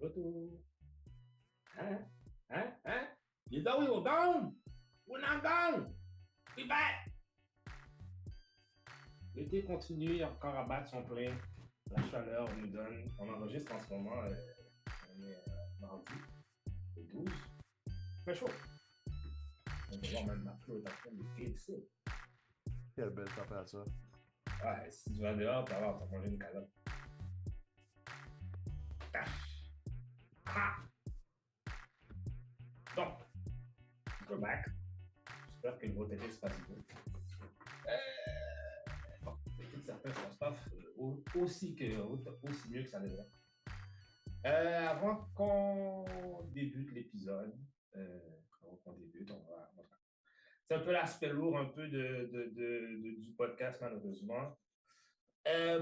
retour. Hein? You thought we were gone? We're not gone! We back! L'été continue, il y a encore à battre son plein. La chaleur nous donne. On enregistre en ce moment, on est mardi, le 12. Il fait chaud. On va voir même Marco est en train de glisser. Quelle belle température. Ouais, si tu vas dehors, tu vas avoir manger une calotte. Ah! Donc, we're back. J'espère que le mot télé se passe bien. Bon, peut-être certains sont pas aussi mieux que ça devrait. Avant qu'on débute l'épisode, c'est un peu l'aspect lourd un peu du podcast, malheureusement.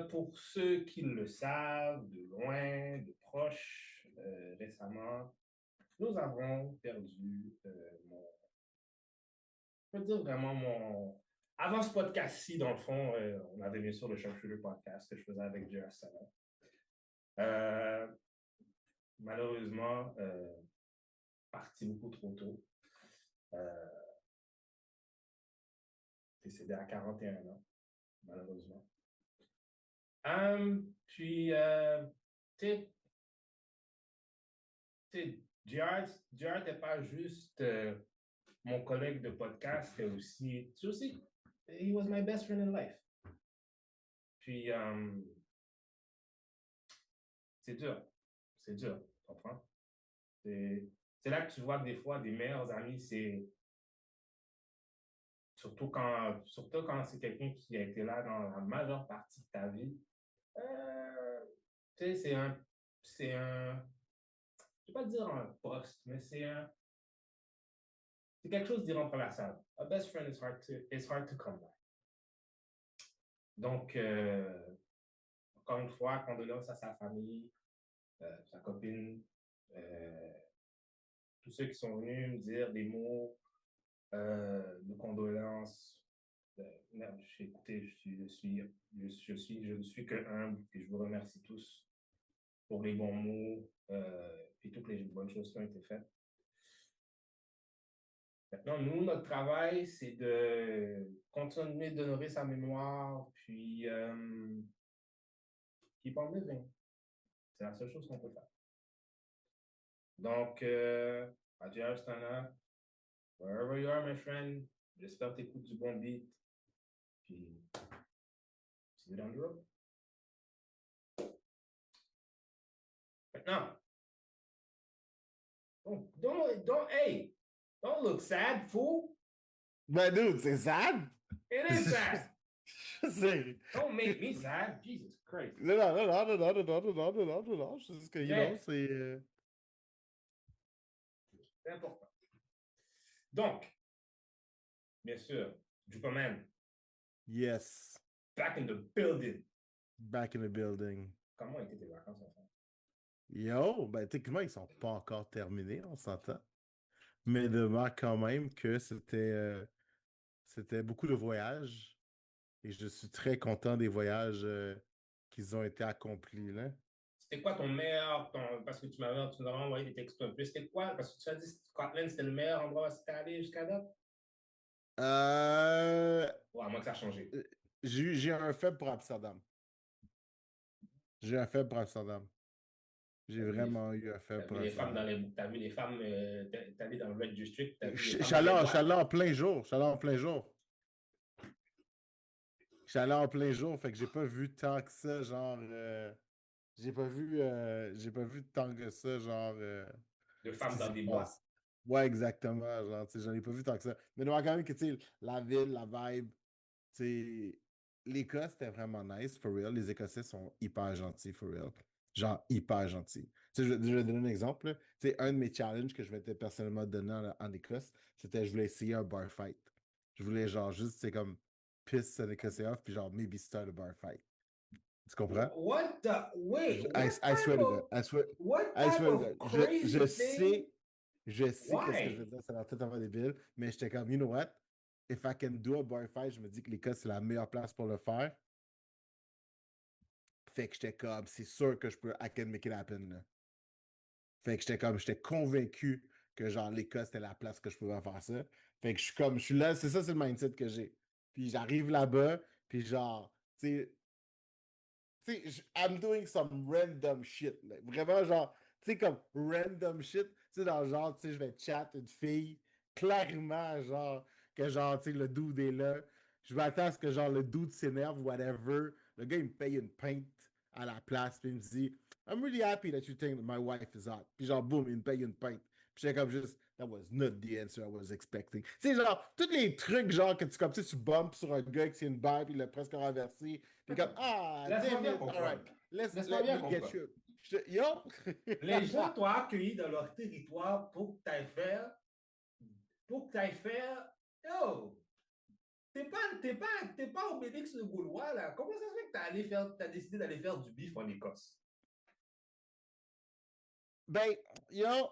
Pour ceux qui le savent, de loin, de proche, récemment, nous avons perdu je peux dire vraiment Avant ce podcast-ci, dans le fond, on avait bien sûr le Sharpshooter podcast que je faisais avec Jerry Asana. Malheureusement, parti beaucoup trop tôt. Décédé à 41 ans, malheureusement. Puis, tu sais, Gerard n'était pas juste mon collègue de podcast, c'est aussi, he was my best friend in life. Puis, c'est dur, tu comprends? C'est là que tu vois que des fois, des meilleurs amis, c'est surtout quand c'est quelqu'un qui a été là dans la majeure partie de ta vie. Tu sais, c'est un, je vais pas dire un poste, mais c'est quelque chose d'irremplaçable. A best friend is hard to come by. Donc, encore une fois, condoléances à sa famille, sa copine, tous ceux qui sont venus me dire des mots de condoléances. Écoutez, je ne suis que humble et je vous remercie tous pour les bons mots et toutes les bonnes choses qui ont été faites. Maintenant, nous, notre travail, c'est de continuer d'honorer sa mémoire, puis keep on living. C'est la seule chose qu'on peut faire. Donc, adieu Astana, wherever you are, my friend, j'espère que tu écoutes du bon beat, puis see you down the road. Maintenant, don't look sad, fool. Ben, dude, c'est sad. It is sad. C'est... Don't make me sad. Jesus Christ. Non. C'est juste que, you know, c'est... C'est important. Donc, bien sûr, Jupaman. Yes. Back in the building. Back in the building. Comment étaient tes vacances, enfant? Yo, ben, techniquement, ils sont pas encore terminés, on s'entend. Mais demeure quand même que c'était beaucoup de voyages. Et je suis très content des voyages qui ont été accomplis, là. C'était quoi parce que tu m'avais envoyé des textos un peu. C'était quoi? Parce que tu as dit que Scotland, c'était le meilleur endroit où c'était allé jusqu'à date? Ouais, à moins que ça a changé. J'ai un faible pour Amsterdam. J'ai vraiment eu un faible pour Amsterdam. T'as vu les femmes, t'es allé dans le Red District, t'as vu les Je femmes. suis allé en plein jour. Fait que j'ai pas vu tant que ça, genre... j'ai pas vu tant que ça, genre... de femmes dans des bois. Ouais, exactement. Genre, tu sais, j'en ai pas vu tant que ça. Mais non, quand même que, tu sais, la ville, la vibe, tu sais, l'Écosse, c'était vraiment nice, for real. Les Écossais sont hyper gentils, for real. Genre, hyper gentils. Tu sais, je vais donner un exemple, là. Tu sais, un de mes challenges que je m'étais personnellement donné en Écosse, c'était je voulais essayer un bar fight. Je voulais, genre, juste, c'est comme, piss un Écossais off, puis genre, maybe start a bar fight. Tu comprends? What the... Wait, I swear to God. I swear to God. Je sais qu'est-ce que je veux dire, ça a l'air totalement débile, mais j'étais comme, you know what? If I can do a bar fight, je me dis que l'Écosse, c'est la meilleure place pour le faire. Fait que j'étais comme, c'est sûr que I can make it happen, là. Fait que j'étais convaincu que genre l'Écosse c'était la place que je pouvais faire ça. Fait que je suis là, c'est ça, c'est le mindset que j'ai. Puis j'arrive là-bas, puis genre, I'm doing some random shit. Là. Vraiment, genre, tu sais, comme random shit. Tu sais, dans le genre, tu sais, je vais chat une fille, clairement, genre, que genre, tu sais, le dude est là. Je m'attends à ce que, genre, le dude s'énerve, whatever. Le gars, il me paye une pinte à la place, puis il me dit, I'm really happy that you think that my wife is hot. Puis genre, boum, il me paye une pinte. Puis j'étais comme juste, that was not the answer I was expecting. Tu sais, genre, tous les trucs, genre, que tu, comme, tu bumpes sur un gars qui c'est une balle, puis il l'a presque renversé. Puis comme, ah, Laisse-moi damn bien it, all right, comprendre. Laisse-moi let bien me get comprendre. you. Yo! Les gens t'ont accueilli dans leur territoire pour que tu ailles faire, yo, t'es pas au Bélix de Gaulois, là. Comment ça se fait que t'as décidé d'aller faire du bif en Écosse? Ben, yo,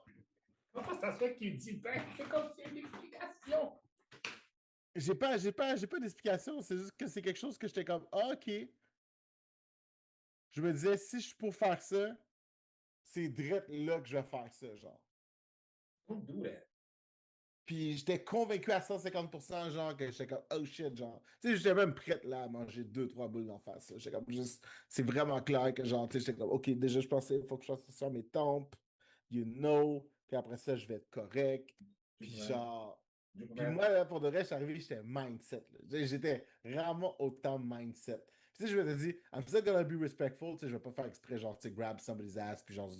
Comment ça se fait qu'il dit, ben, c'est comme c'est une explication. j'ai pas d'explication. C'est juste que c'est quelque chose que j'étais comme, ah, ok. Je me disais, si je suis pour faire ça, c'est direct là que je vais faire ça, genre. Don't do that. Puis j'étais convaincu à 150%, genre, que j'étais comme, oh shit, genre. Tu sais, j'étais même prête là à manger 2, 3 boules d'en face. J'étais comme, juste, c'est vraiment clair que, genre, tu sais, j'étais comme, ok, déjà, je pensais, il faut que je fasse ça sur mes tempes, you know. Puis après ça, je vais être correct. Puis genre. Puis moi, là, pour de vrai, je suis arrivé, j'étais mindset. Là. J'étais vraiment autant mindset. Puis tu sais, je me suis dit, I'm still gonna be respectful, tu sais, je vais pas faire exprès, genre, tu sais, grab somebody's ass, puis genre, tu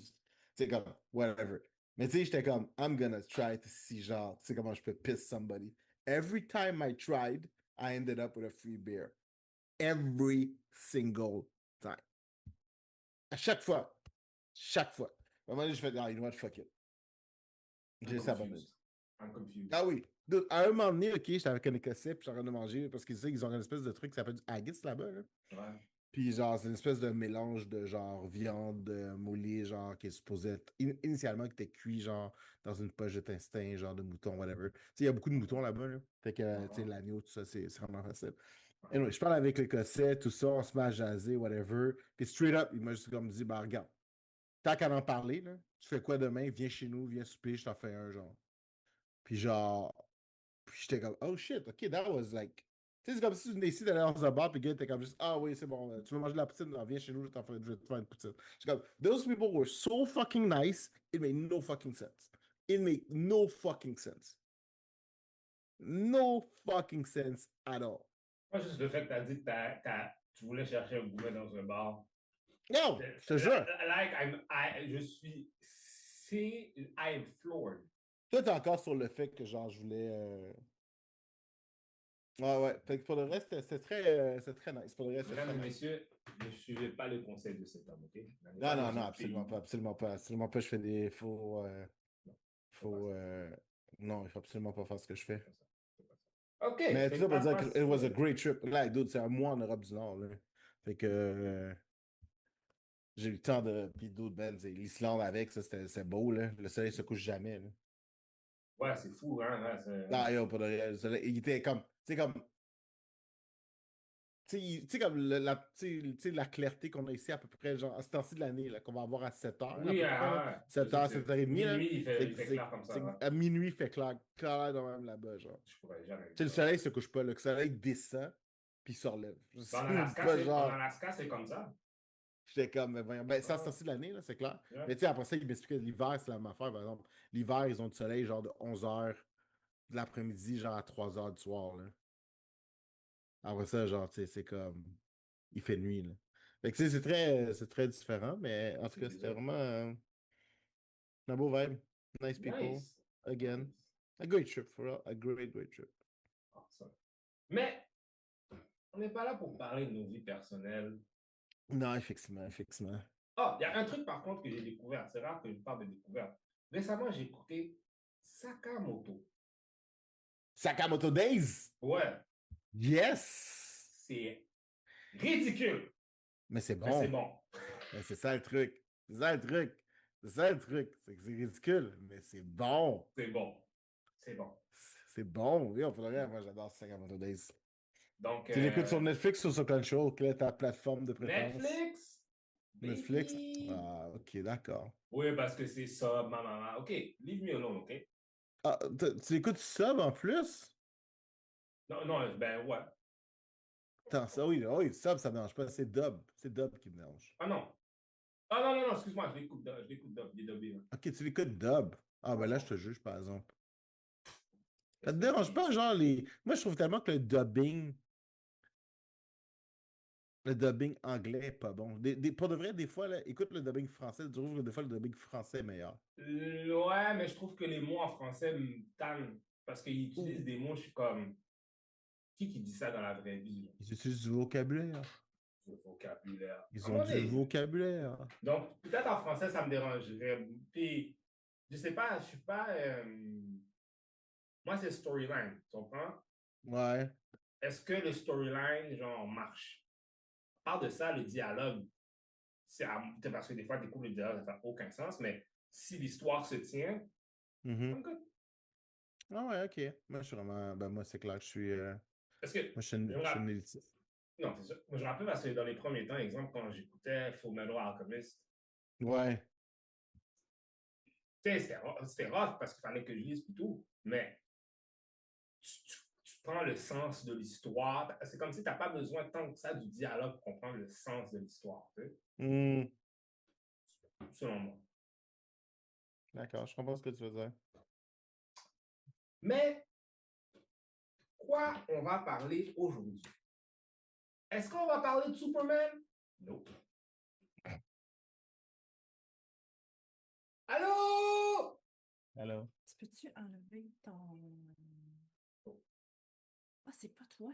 sais, comme, whatever. Mais tu sais, j'étais comme, I'm gonna try to see, genre, tu sais, comment je peux piss somebody. Every time I tried, I ended up with a free beer. Every single time. À chaque fois. Chaque fois. À un moment donné, je fais, ah, you know what, fuck it. J'ai ça abandonné. I'm confused. Ah oui. Donc, à un moment donné, ok, j'étais avec un Écossais, puis j'étais en train de manger, parce qu'ils ont une espèce de truc qui s'appelle du haggis là-bas. Là. Ouais. Puis genre, c'est une espèce de mélange de genre viande moulée, genre, qui est supposé être initialement qui était cuit, genre, dans une poche de testin, genre de mouton, whatever. Tu sais, il y a beaucoup de moutons là-bas, là. Fait que, tu sais, l'agneau, tout ça, c'est vraiment facile. Anyway, je parle avec l'Écossais, tout ça, on se met à jaser, whatever. Puis straight up, il m'a juste comme dit, bah, regarde, tant qu'à en parler, là, tu fais quoi demain? Viens chez nous, viens souper, je t'en fais un, genre. Puis genre, puis j'étais comme, oh shit, ok, that was like. Tu sais, c'est comme si tu décides d'aller dans un bar, puis le gars était comme juste, ah oui, c'est bon, tu veux manger de la poutine, alors viens chez nous, je vais te faire une poutine. J'étais comme, those people were so fucking nice, it made no fucking sense. It made no fucking sense. No fucking sense at all. Moi, juste le fait que tu as dit que tu voulais chercher un gourmet dans un bar. Non, je te jure. Like, je suis. I am floored. Toi, t'es encore sur le fait que, genre, je voulais. Ouais. Fait que pour le reste, c'est très nice. Pour le reste, mesdames et messieurs, ne suivez pas le conseil de cet homme, ok? Non, absolument pas. Absolument pas. Je fais des faux. Non, il faut absolument pas faire ce que je fais. OK. Mais tout ça pour dire que it was a great trip. Là, dude, c'est un mois en Europe du Nord. Là. Fait que j'ai eu le temps de. Puis d'autres ben, l'Islande avec, ça, c'était beau. Là. Le soleil se couche jamais. Là. Ouais, c'est fou, hein? Ah, yo, pas de le soleil. Il était comme. Tu sais, comme. Tu sais, comme la clarté qu'on a ici à peu près, genre, à ce temps-ci de l'année, qu'on va avoir à 7 heures. Oui, à 7h, 7h30. Minuit, il fait clair comme ça. Hein? À minuit, il fait clair de même là-bas, genre. Je pourrais jamais. Tu sais, le soleil se couche pas, le soleil descend, puis il se relève. En Alaska, c'est comme ça. J'étais comme, voyons, ben, c'est à ce temps-ci de l'année, là, c'est clair. Yeah. Mais tu sais, après ça, il m'expliquait l'hiver, c'est la même affaire, par exemple. L'hiver, ils ont du soleil, genre de 11h de l'après-midi, genre à 3h du soir, là. Après ça, genre, tu sais, c'est comme. Il fait nuit, là. Fait que, tu sais, c'est très différent, mais en tout cas, c'était vraiment un beau vibe. Nice people. Nice. Again. Nice. A great trip, for real. A great trip. Awesome. Mais, on n'est pas là pour parler de nos vies personnelles. Non, effectivement. Oh, il y a un truc, par contre, que j'ai découvert. C'est rare que je parle de découverte. Récemment, j'ai écouté Sakamoto. Sakamoto Days? Ouais. Yes! C'est ridicule. Mais c'est bon. Mais c'est bon. Mais c'est ça le truc. C'est que c'est ridicule, mais c'est bon. C'est bon. C'est bon. Oui, on pourrait. Moi, j'adore Sakamoto Days. Donc, tu l'écoutes sur Netflix ou sur Crunchyroll? Quelle est ta plateforme de préférence? Netflix, Netflix? Baby! Ah, ok, d'accord. Oui, parce que c'est ça, ma maman. OK, leave me alone, OK? Ah, tu écoutes Sub en plus? Non, non, ben ouais. Attends, ça, oui, oui, Sub, ça me dérange pas. C'est Dub. C'est Dub qui me dérange. Ah non. Ah non, non, non, excuse-moi, je l'écoute dub, il est dubé, là. Ok, tu l'écoutes Dub. Ah, Ouais, ben là, je ouais. te juge, par exemple. Ça Qu'est-ce te que dérange j'ai pas, genre, les. Moi, je trouve tellement que le dubbing anglais est pas bon. Pour de vrai, des fois, là, écoute le dubbing français, je trouve que des fois, le dubbing français est meilleur. Ouais, mais je trouve que les mots en français me tannent parce qu'ils utilisent Ouh, des mots, je suis comme, qui dit ça dans la vraie vie, là? ils utilisent du vocabulaire. Le vocabulaire. Ils ont Comment du dire? vocabulaire. Donc, peut-être en français, ça me dérangerait. Puis, je sais pas, je suis pas. Moi, c'est storyline, tu comprends? Ouais. Est-ce que le storyline, genre, marche? À part de ça, le dialogue, c'est parce que des fois, tu découvres le dialogue, ça n'a aucun sens, mais si l'histoire se tient, Mhm. I'm good. Ah ouais, ok. Moi, je suis vraiment. Ben, moi, c'est clair que je suis. Parce que, Moi, je me je suis un rappelle, élitiste. non, c'est ça. Moi, je me rappelle parce que dans les premiers temps, exemple, quand j'écoutais Fullmetal Alchemist, Ouais. tu sais, c'était rough parce qu'il fallait que je lise et tout, mais tu prends le sens de l'histoire. C'est comme si tu n'as pas besoin tant que ça du dialogue pour comprendre le sens de l'histoire, tu sais, Hmm. selon moi. D'accord, je comprends ce que tu veux dire. Mais quoi on va parler aujourd'hui? Est-ce qu'on va parler de Superman? Non. Allô? Allô? Tu peux-tu enlever ton. Ah, c'est pas toi.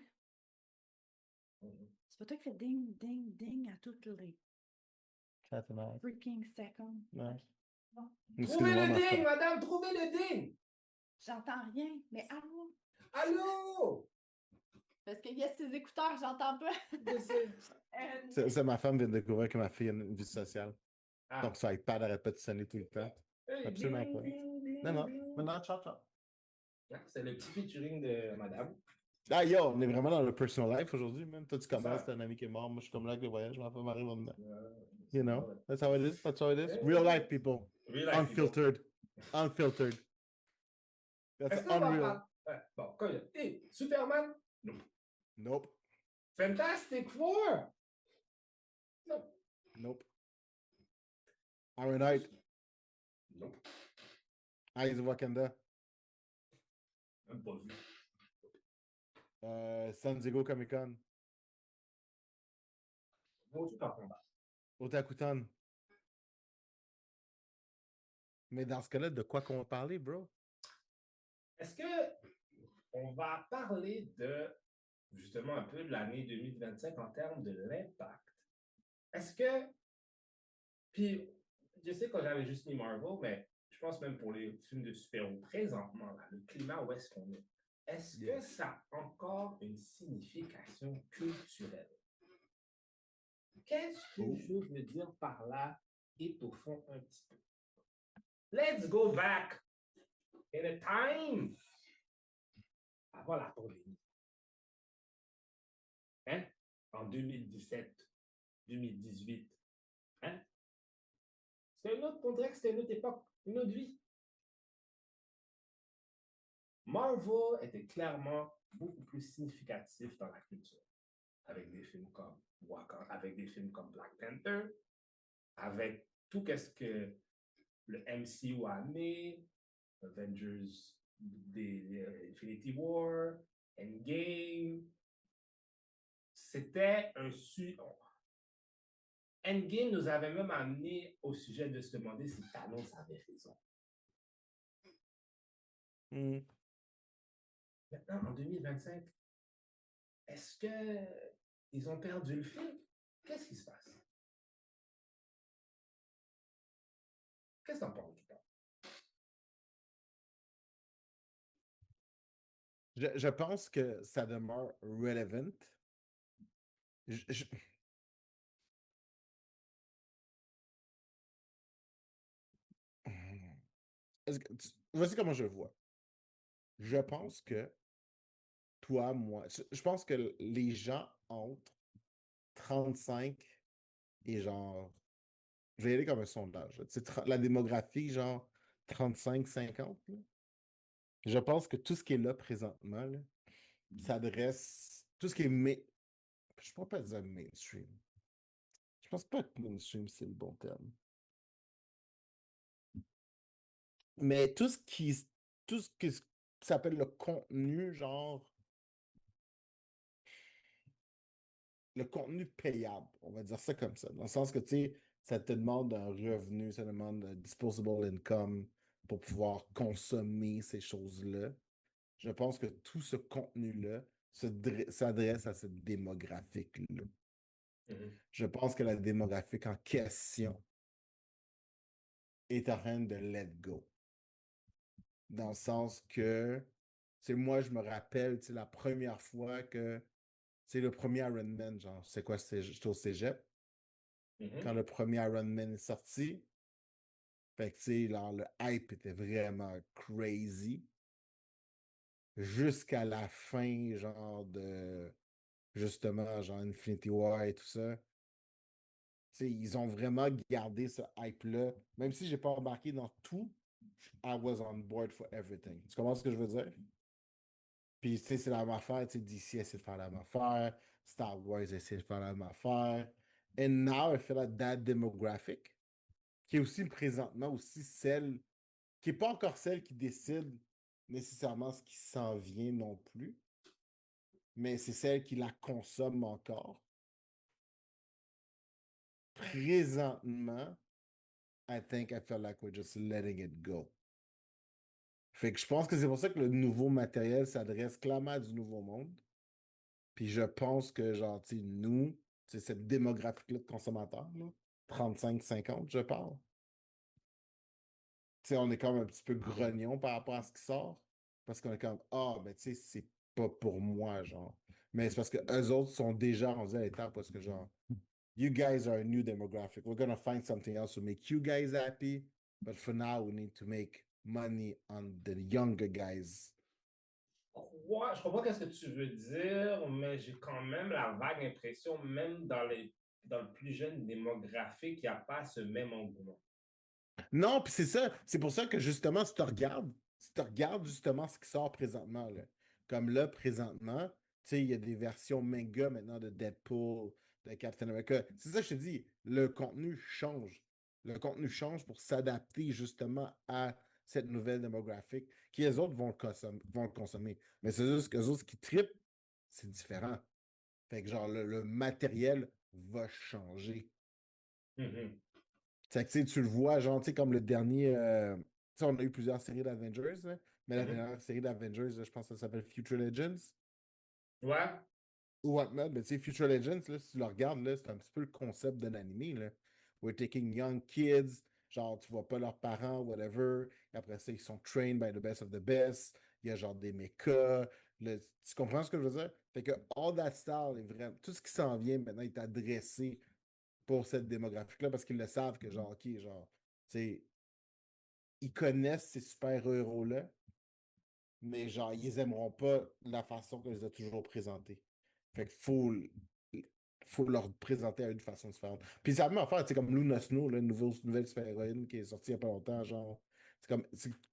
C'est pas toi qui fais ding, ding, ding à toutes les 4 freaking secondes. Ouais. Ok. Bon. Trouvez Excuse-moi, le ma ding, femme. madame, trouvez le ding! J'entends rien, mais allô? Allô? Parce qu'il y a ces écouteurs, j'entends pas. Je sais. Ma femme vient de découvrir que ma fille a une vie sociale. Ah. Donc, son iPad n'arrête pas de sonner tout le temps. Hey, Absolument ding, incroyable. ding, ding, Non, non. ding. Maintenant, ciao, ciao. Ah, c'est le petit featuring de madame. Ah, yo, on est vraiment dans le personal life aujourd'hui, même. Toi, tu C'est commences, ça. t'as un ami qui est mort. Moi, je suis comme là avec le voyage. Ma femme arrive en dedans. C'est You know, bon. that's how it is. That's how it is. Hey, Real life, people. real life people. Unfiltered. Unfiltered. That's Est-ce qu'on va unreal. parler? Ouais, bon, quand il y a. Hey, Superman? Non. Nope. Fantastic Four? Non. Nope. Iron Knight. Non. Eyes of Wakanda. Même pas vu. San Diego Comic Con. Gros truc en combat. Otakutan. Mais dans ce cas-là, de quoi qu'on va parler, bro? Est-ce que on va parler de justement un peu de l'année 2025 en termes de l'impact? Est-ce que. Puis, je sais que j'avais juste mis Marvel, mais je pense même pour les films de super-héros présentement, là, le climat où est-ce qu'on est, est-ce que ça a encore une signification culturelle? Qu'est-ce que je veux dire par là est au fond un petit peu. Let's go back in a time avant la pandémie. Hein? En 2017, 2018. Hein? C'était une autre, on dirait que c'était une autre époque, une autre vie. Marvel était clairement beaucoup plus significatif dans la culture, avec des films comme Wakanda, avec des films comme Black Panther, avec tout ce que le MCU a amené, Avengers, Infinity War, Endgame. C'était un Endgame nous avait même amené au sujet de se demander si Thanos avait raison. Mm. Maintenant, en 2025, est-ce qu'ils ont perdu le fil? Qu'est-ce qui se passe? Qu'est-ce que t'en penses, Jupiter? Je pense que ça demeure relevant. Je- je- Voici comment je le vois. Je pense que toi, moi, je pense que les gens entre 35 et genre Je vais y aller comme un sondage. Tu sais, la démographie, genre 35-50, là. Je pense que tout ce qui est là présentement, là, s'adresse. Tout ce qui est. Je ne pourrais pas dire mainstream. Je pense pas que mainstream, c'est le bon terme. Mais tout ce qui s'appelle le contenu, genre le contenu payable, on va dire ça comme ça. Dans le sens que, tu sais, ça te demande un revenu, ça demande un disposable income pour pouvoir consommer ces choses-là. Je pense que tout ce contenu-là s'adresse à cette démographique-là. Mhm. Je pense que la démographique en question est en train de let go. Dans le sens que, tu sais, moi, je me rappelle, tu sais, la première fois que, c'est le premier Ironman, genre, c'est quoi, j'étais au cégep, quand Mhm. le premier Ironman est sorti. Fait que, tu sais, genre, le hype était vraiment crazy. Jusqu'à la fin, genre, justement, genre, Infinity War et tout ça. Tu sais, ils ont vraiment gardé ce hype-là. Même si j'ai pas embarqué dans tout, I was on board for everything. Tu comprends ce que je veux dire? Puis, tu sais, c'est la même affaire. Tu sais, DC essaie de faire la même affaire. Star Wars essaie de faire la même affaire. And now, I feel like that demographic, qui est aussi présentement aussi celle, qui n'est pas encore celle qui décide nécessairement ce qui s'en vient non plus, mais c'est celle qui la consomme encore. Présentement, I think I feel like we're just letting it go. Fait que je pense que c'est pour ça que le nouveau matériel s'adresse clairement à du nouveau monde. Puis je pense que, genre, tu sais, nous, c'est cette démographie-là de consommateurs, là, 35-50, je parle. Tu sais, on est comme un petit peu grognon par rapport à ce qui sort. Parce qu'on est comme, ah, ben, tu sais, c'est pas pour moi, genre. Mais c'est parce que eux autres sont déjà rendus à l'étape parce que, genre, you guys are a new demographic. We're gonna find something else to make you guys happy. But for now, we need to make money on the younger guys. Je comprends qu'est-ce que tu veux dire, mais j'ai quand même la vague impression, même dans le plus jeune démographique, il n'y a pas ce même engouement. Non, puis c'est ça. C'est pour ça que justement, si tu regardes justement ce qui sort présentement, là, comme là, présentement, tu sais, il y a des versions manga maintenant de Deadpool, de Captain America. C'est ça que je te dis, le contenu change. Le contenu change pour s'adapter justement à cette nouvelle démographique qui, les autres, vont le consommer. Mais c'est juste que les autres qui trippent, c'est différent. Fait que genre, le matériel va changer. Mhm. Fait que, tu sais, tu le vois, genre, tu sais, comme le dernier. Tu sais, on a eu plusieurs séries d'Avengers, là, mais la Mhm. dernière série d'Avengers, je pense que ça s'appelle Future Legends Ouais. ou whatnot. Mais tu sais, Future Legends, là, si tu le regardes, là, c'est un petit peu le concept de l'anime, là. We're taking young kids, genre, tu vois pas leurs parents, whatever. Et après ça, ils sont trained by the best of the best. Il y a genre des mechas. Tu comprends ce que je veux dire? Fait que all that style est vraiment. Tout ce qui s'en vient maintenant est adressé pour cette démographie-là parce qu'ils le savent que, genre, OK, genre, tu sais, ils connaissent ces super-héros-là, mais genre, ils aimeront pas la façon que je les ai toujours présentés. Fait qu'il faut leur présenter à une façon différente. Puis c'est la même affaire, tu sais, comme Luna Snow, là, une nouvelle super-héroïne qui est sortie il n'y a pas longtemps, genre, c'est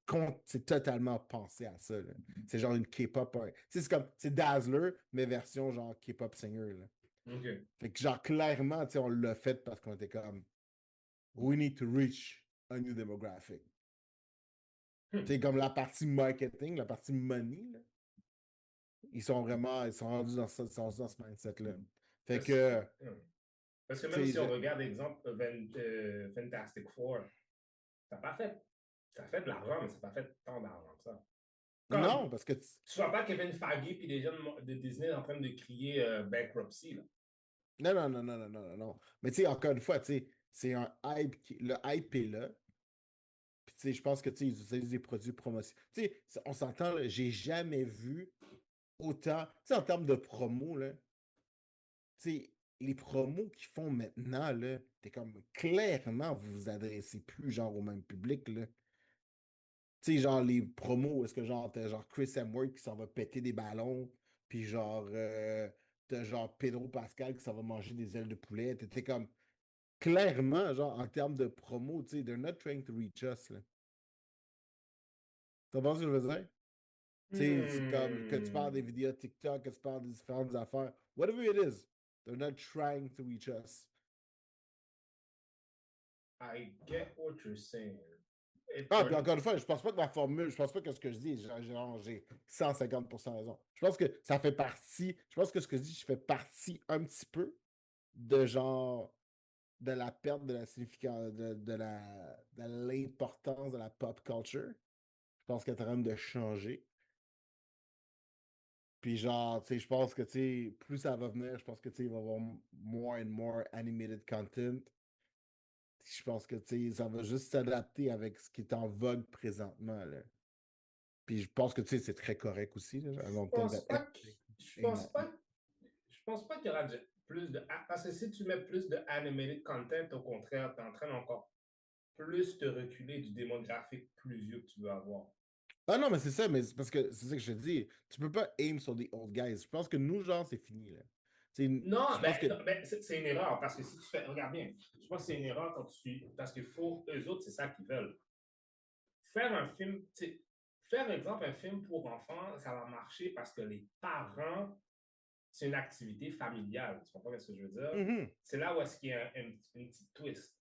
comme, c'est totalement pensé à ça, là. C'est genre une K-pop, tu sais, c'est comme, c'est Dazzler, mais version genre K-pop singer, là. OK. Fait que genre, clairement, tu sais, on l'a fait parce qu'on était comme, we need to reach a new demographic. Hmm. C'est comme la partie marketing, la partie money, là, ils sont rendus dans ce mindset-là. Fait Parce, que, hmm. Parce que même tu si on sais, regarde, exemple, Fantastic Four, ça n'a pas fait, ça fait de l'argent, mais ça n'a pas fait tant d'argent que ça. non, Comme, parce que, tu vois pas Kevin Feige et les gens de Disney en train de crier bankruptcy, là. non, non, non, non, non, non, non, non. Mais tu sais, encore une fois, tu sais, c'est un hype, le hype est là. Puis tu sais, je pense que, tu sais, ils utilisent des produits promotionnels. Tu sais, on s'entend, là, j'ai jamais vu autant, tu sais, en termes de promo, là, tu sais, les promos qu'ils font maintenant, là, t'es comme, clairement, vous vous adressez plus, genre, au même public, là. Tu sais, genre les promos, est-ce que genre, t'as genre Chris Hemsworth qui s'en va péter des ballons, puis genre, t'as genre Pedro Pascal qui s'en va manger des ailes de poulet. T'étais comme, clairement, genre, en termes de promo, tu sais, they're not trying to reach us, là. Tu comprends ce que je veux dire? Tu sais, c'est comme que tu parles des vidéos TikTok, que tu parles des différentes affaires. Whatever it is, they're not trying to reach us. I get what you're saying. Ah, puis encore une fois, je pense pas que ma formule, je pense pas que ce que je dis, j'ai 150% raison. Je pense que ça fait partie, je pense que ce que je dis, je fais partie un petit peu de genre, de la perte de la signification, de l'importance de la pop culture. Je pense qu'elle est en train de changer. Puis genre, tu sais, je pense que, tu sais, plus ça va venir, je pense que, tu sais, il va y avoir more and more animated content. Je pense que, tu sais, ça va juste s'adapter avec ce qui est en vogue présentement, là. Puis je pense que, tu sais, c'est très correct aussi, là. I don't think that Je pense pas, je pense pas qu'il y aura plus de... Parce que si tu mets plus de animated content, au contraire, tu es en train encore plus de reculer du démographique plus vieux que tu veux avoir. Ah non, mais c'est ça, mais c'est parce que c'est ça que je te dis. Tu peux pas aim sur des old guys. Je pense que nous, genre, c'est fini, là. Non, je pense que... c'est une erreur, parce que si tu fais... Regarde bien, je pense que c'est une erreur quand tu... Parce qu'il faut... Eux autres, c'est ça qu'ils veulent. Faire un film... Faire, exemple, un film pour enfants, ça va marcher parce que les parents... C'est une activité familiale. Tu comprends ce que je veux dire? Mhm. C'est là où est-ce qu'il y a une petite twist.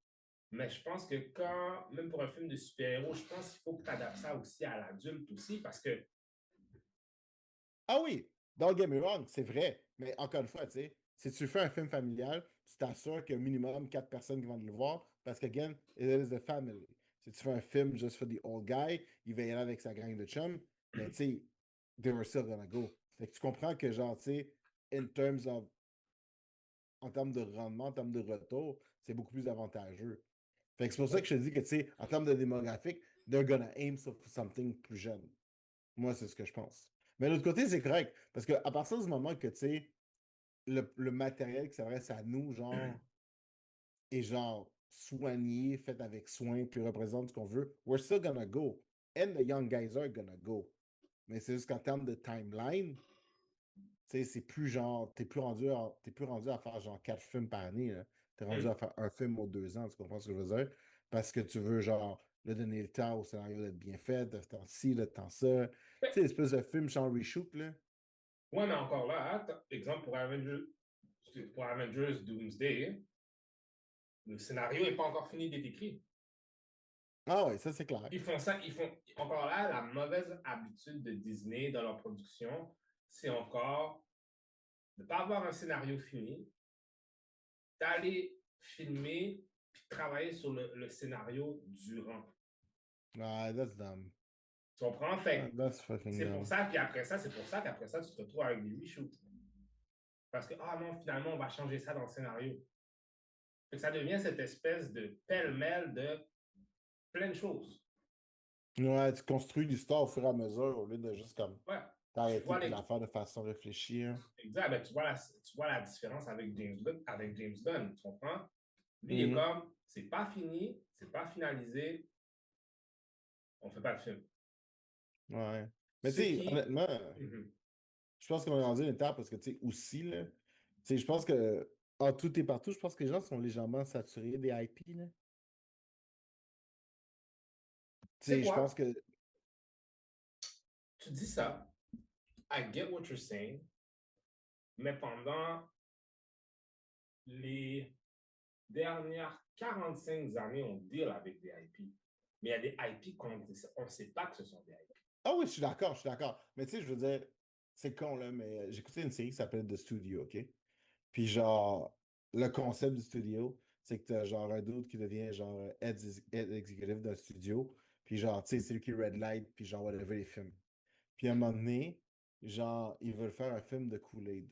Mais je pense que quand, même pour un film de super-héros, je pense qu'il faut que tu adaptes ça aussi à l'adulte aussi, parce que... Ah oui, don't get me wrong, c'est vrai. Mais encore une fois, tu sais, si tu fais un film familial, tu t'assures qu'il y a au minimum 4 personnes qui vont le voir parce que, again, it is a family. Si tu fais un film juste for the old guy, il va y aller avec sa gang de chums, mais tu sais, they were still gonna go. Fait que tu comprends que, genre, tu sais, in terms of, en termes de rendement, en termes de retour, c'est beaucoup plus avantageux. Fait que c'est pour ça que je te dis que, tu sais, en termes de démographique, they're gonna aim for something plus jeune. Moi, c'est ce que je pense. Mais de l'autre côté, c'est correct. Parce qu'à partir du moment que, tu sais, le matériel qui s'adresse à nous, genre, est genre soigné, fait avec soin, puis représente ce qu'on veut, we're still gonna go. And the young guys are gonna go. Mais c'est juste qu'en termes de timeline, tu sais, c'est plus genre, t'es plus rendu à faire genre 4 films par année, là. T'es rendu à faire un film aux 2 ans, tu comprends ce que je veux dire? Parce que tu veux, genre, le donner le temps au scénario d'être bien fait, de temps ci, de temps ça. Tu sais, espèce de film sans reshoot, là. Ouais, mais encore là, exemple pour Avengers Doomsday, le scénario n'est pas encore fini d'être écrit. Ah ouais, ça c'est clair. Ils font encore là, la mauvaise habitude de Disney dans leur production, c'est encore de ne pas avoir un scénario fini, d'aller filmer puis travailler sur le scénario durant. Ah, that's dumb. Tu comprends? Fait That's fucking c'est dumb. pour ça, puis après ça, c'est pour ça qu'après ça, tu te retrouves avec des reshoots. Parce que, ah non, finalement, on va changer ça dans le scénario. Fait que ça devient cette espèce de pêle-mêle de plein de choses. Ouais, tu construis l'histoire au fur et à mesure au lieu de juste comme Ouais. t'arrêter et la faire de façon réfléchie. Exact. Ben, tu vois la différence avec James Gunn. Tu comprends? Lui, il est comme, c'est pas fini, c'est pas finalisé, on fait pas de film. Ouais. Mais tu sais, honnêtement, je pense qu'on est rendu à une étape parce que, tu sais, aussi, là, tu sais, je pense que, en tout et partout, je pense que les gens sont légèrement saturés des IP, là. Tu sais, je pense que... Tu dis ça, I get what you're saying, mais pendant les dernières 45 années, on deal avec des IP. Mais il y a des IP qu'on ne sait pas que ce sont des IP. Ah oui, je suis d'accord, je suis d'accord. Mais tu sais, je veux dire, c'est con, là, mais j'écoutais une série qui s'appelle The Studio, OK? Puis genre, le concept du studio, c'est que t'as genre un dude qui devient genre head executive d'un studio. Puis genre, tu sais, c'est lui qui red light, puis genre, whatever les films. Puis à un moment donné, genre, ils veulent faire un film de Kool-Aid.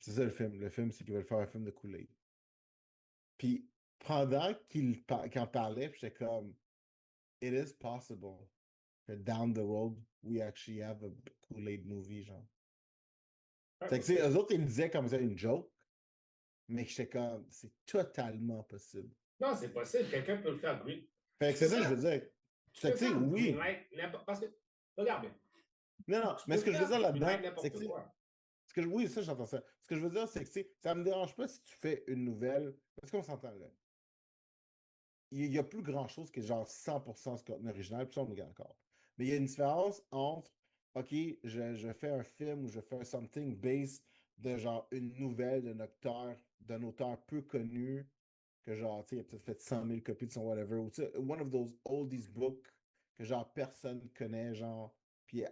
C'est ça le film. Le film, c'est qu'ils veulent faire un film de Kool-Aid. Puis pendant qu'il en parlait, j'étais comme, it is possible that down the road, we actually have a Kool-Aid movie, genre. Fait que, tu sais, eux autres, ils me disaient comme ça une joke, mais j'étais comme, c'est totalement possible. Non, c'est possible. Quelqu'un peut le faire, oui. Fait que c'est ça que je veux dire. Fait que, tu sais, oui. Parce que, regarde bien. Non, mais ce que je veux dire là-dedans, c'est que, Oui, ça, j'entends ça. Ce que je veux dire, c'est que ça me dérange pas si tu fais une nouvelle, parce qu'on s'entend là. Il y a plus grand-chose qui est genre 100% ce contenu original, puis ça, on est encore. Mais il y a une différence entre, OK, je fais un film ou je fais un something based de genre une nouvelle d'un auteur peu connu, que genre, tu sais, il a peut-être fait 100 000 copies de son whatever, ou tu sais, one of those oldies books que genre personne connaît, genre, puis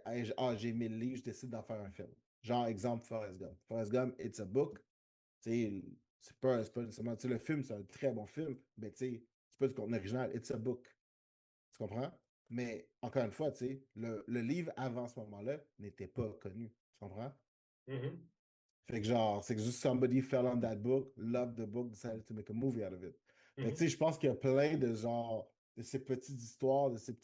j'ai 1000 livres, je décide d'en faire un film. Genre, exemple, Forrest Gump. Forrest Gump, it's a book. Tu sais, c'est pas nécessairement, tu sais, le film, c'est un très bon film, mais tu sais, c'est pas du contenu original, it's a book. Tu comprends? Mais encore une fois, tu sais, le livre avant ce moment-là n'était pas connu. Tu comprends? Mhm. Fait que genre, c'est que juste somebody fell on that book, loved the book, decided to make a movie out of it. Fait que tu sais, je pense qu'il y a plein de genre, de ces petites histoires, de ces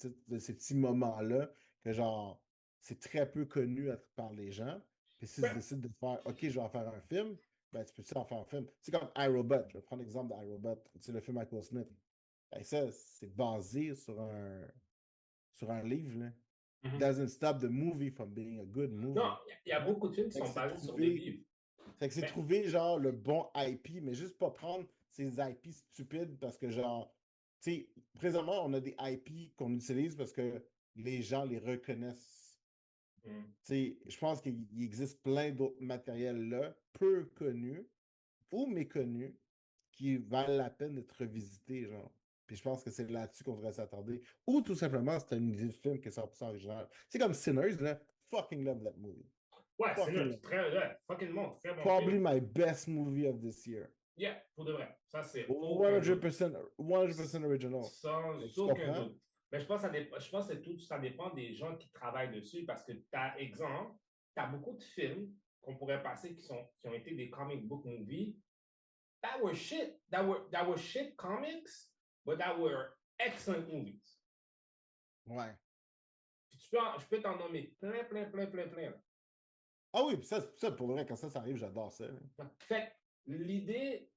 petits moments-là, que genre, c'est très peu connu par les gens. Puis si tu Ouais. décides de faire, OK, je vais en faire un film, ben tu peux en faire un film. C'est comme iRobot. Je vais prendre l'exemple d'iRobot. C'est le film avec Will Smith. Ben ça, c'est basé sur un livre, là. Mhm. Doesn't stop the movie from being a good movie. Non, il y a beaucoup de films qui Fait que sont c'est basés sur des trouvé- livres. Fait que c'est Mais- trouver genre le bon IP, mais juste pas prendre ces IP stupides parce que genre, tu sais, présentement, on a des IP qu'on utilise parce que les gens les reconnaissent. Mhm. Tu sais, je pense qu'il existe plein d'autres matériels là, peu connus ou méconnus, qui valent la peine d'être revisités, genre. Puis je pense que c'est là-dessus qu'on devrait s'attarder. Ou tout simplement, c'est une idée de film qui est 100% originale. C'est comme Sinners, là. Fucking love that movie. Ouais, c'est Fucking love. très, ouais, fucking bon, très bon Probably film. my best movie of this year. Yeah, pour de vrai. Ça, c'est aucun doute. 100% original. Sans Tu aucun comprends? doute. Mais je pense que ça dépend des gens qui travaillent dessus parce que tu as, exemple, tu as beaucoup de films qu'on pourrait passer qui ont été des comic book movies that were shit. That were shit comics, but that were excellent movies. Ouais. Puis je peux t'en nommer plein. Ah oui, puis ça, pour vrai, quand ça arrive, j'adore ça. Fait que l'idée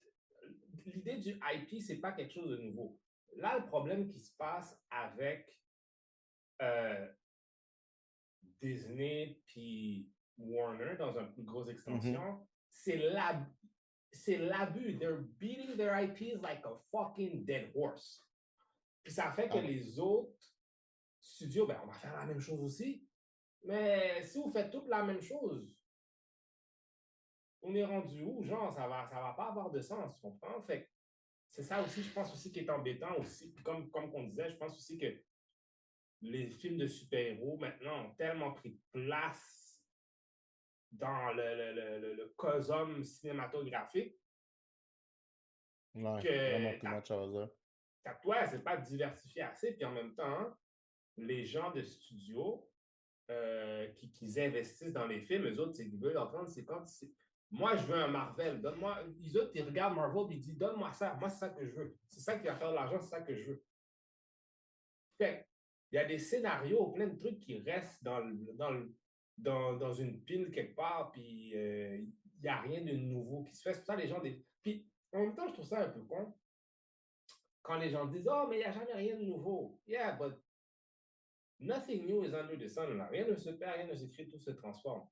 du IP, c'est pas quelque chose de nouveau. Là, le problème qui se passe avec Disney puis Warner, dans une plus grosse extension, c'est l'abus. They're beating their IPs like a fucking dead horse. Puis ça fait que les autres studios, ben, on va faire la même chose aussi. Mais si vous faites toute la même chose, on est rendu où? Genre, ça va pas avoir de sens, tu comprends? Fait que c'est ça aussi, je pense aussi, qui est embêtant aussi. Comme on disait, je pense aussi que les films de super-héros, maintenant, ont tellement pris de place dans le cosmos cinématographique Ouais, que vraiment too much à toi, c'est pas diversifié assez. Puis en même temps, les gens de studio qui investissent dans les films, eux autres, c'est qu'ils veulent entendre, c'est quand moi, je veux un Marvel, donne-moi. Les autres, ils regardent Marvel et ils disent, donne-moi ça. Moi, c'est ça que je veux. C'est ça qui va faire de l'argent, c'est ça que je veux. Fait il y a des scénarios, plein de trucs qui restent dans une pile quelque part, puis il n'y a rien de nouveau qui se fait. C'est pour ça que les gens. Puis en même temps, je trouve ça un peu con. Quand les gens disent, oh, mais il n'y a jamais rien de nouveau. Yeah, but nothing new is under the sun. Là. Rien ne se perd, rien ne se crée, tout se transforme.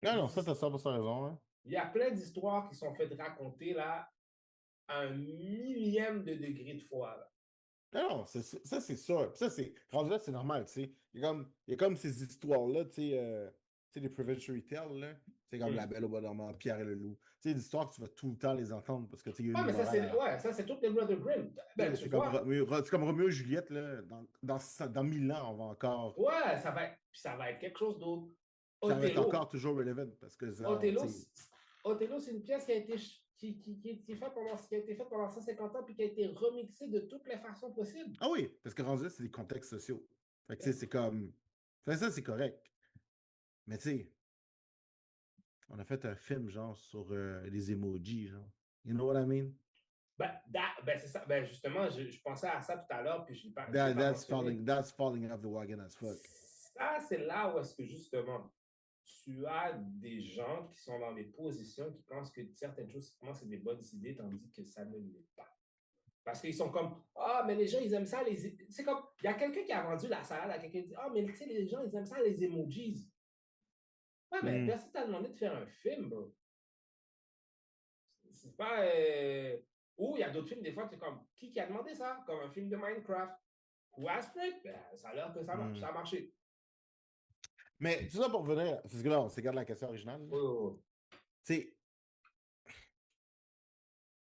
Non, ça, t'as 100% raison. Hein. Il y a plein d'histoires qui sont faites raconter là à un millième de degré de fois. Là. Non, ça, c'est sûr. Puis ça, c'est. Rendu là, c'est normal, tu sais. Il y a comme ces histoires-là, tu sais, les Provincial Tales, là. C'est comme La Belle au Bois dormant, Pierre et le Loup. Tu sais, des histoires que tu vas tout le temps les entendre parce que tu sais, il y a Ouais, une mais morale. ça, c'est tout les Brother Grimm. Ben, tu C'est vois. comme Roméo et Juliette, là. Dans 1000 ans, on va encore. Ouais, ça va être quelque chose d'autre. Ça va être Othello. encore toujours relevant parce que ça. Othello, c'est une pièce qui a été qui a été faite pendant 150 ans puis qui a été remixée de toutes les façons possibles. Ah oui, parce que rendu là, c'est des contextes sociaux. Fait que, tu sais, c'est comme. Ça, c'est correct. Mais, tu sais, on a fait un film, genre, sur les emojis, genre. You know what I mean? Ben, c'est ça. Ben, justement, je pensais à ça tout à l'heure, puis je l'ai pas That's mentionné. falling off the wagon as fuck. Ça, c'est là où est-ce que, justement, tu as des gens qui sont dans des positions qui pensent que certaines choses, c'est des bonnes idées, tandis que ça ne l'est pas. Parce qu'ils sont comme, ah, mais les gens, ils aiment ça. C'est comme, il y a quelqu'un qui a vendu la salade à quelqu'un qui dit, ah, mais tu sais, les gens, ils aiment ça, les emojis. Ouais, mais Hmm. personne t'a demandé de faire un film, bro. C'est pas. Ou il y a d'autres films, des fois, c'est comme. Qui a demandé ça? Comme un film de Minecraft. Who asked for it? Ben, ça a l'air que Hmm. ça a marché. Mais tout ça pour revenir, parce que là, on s'égare de la question originale. Oui, oui, oui.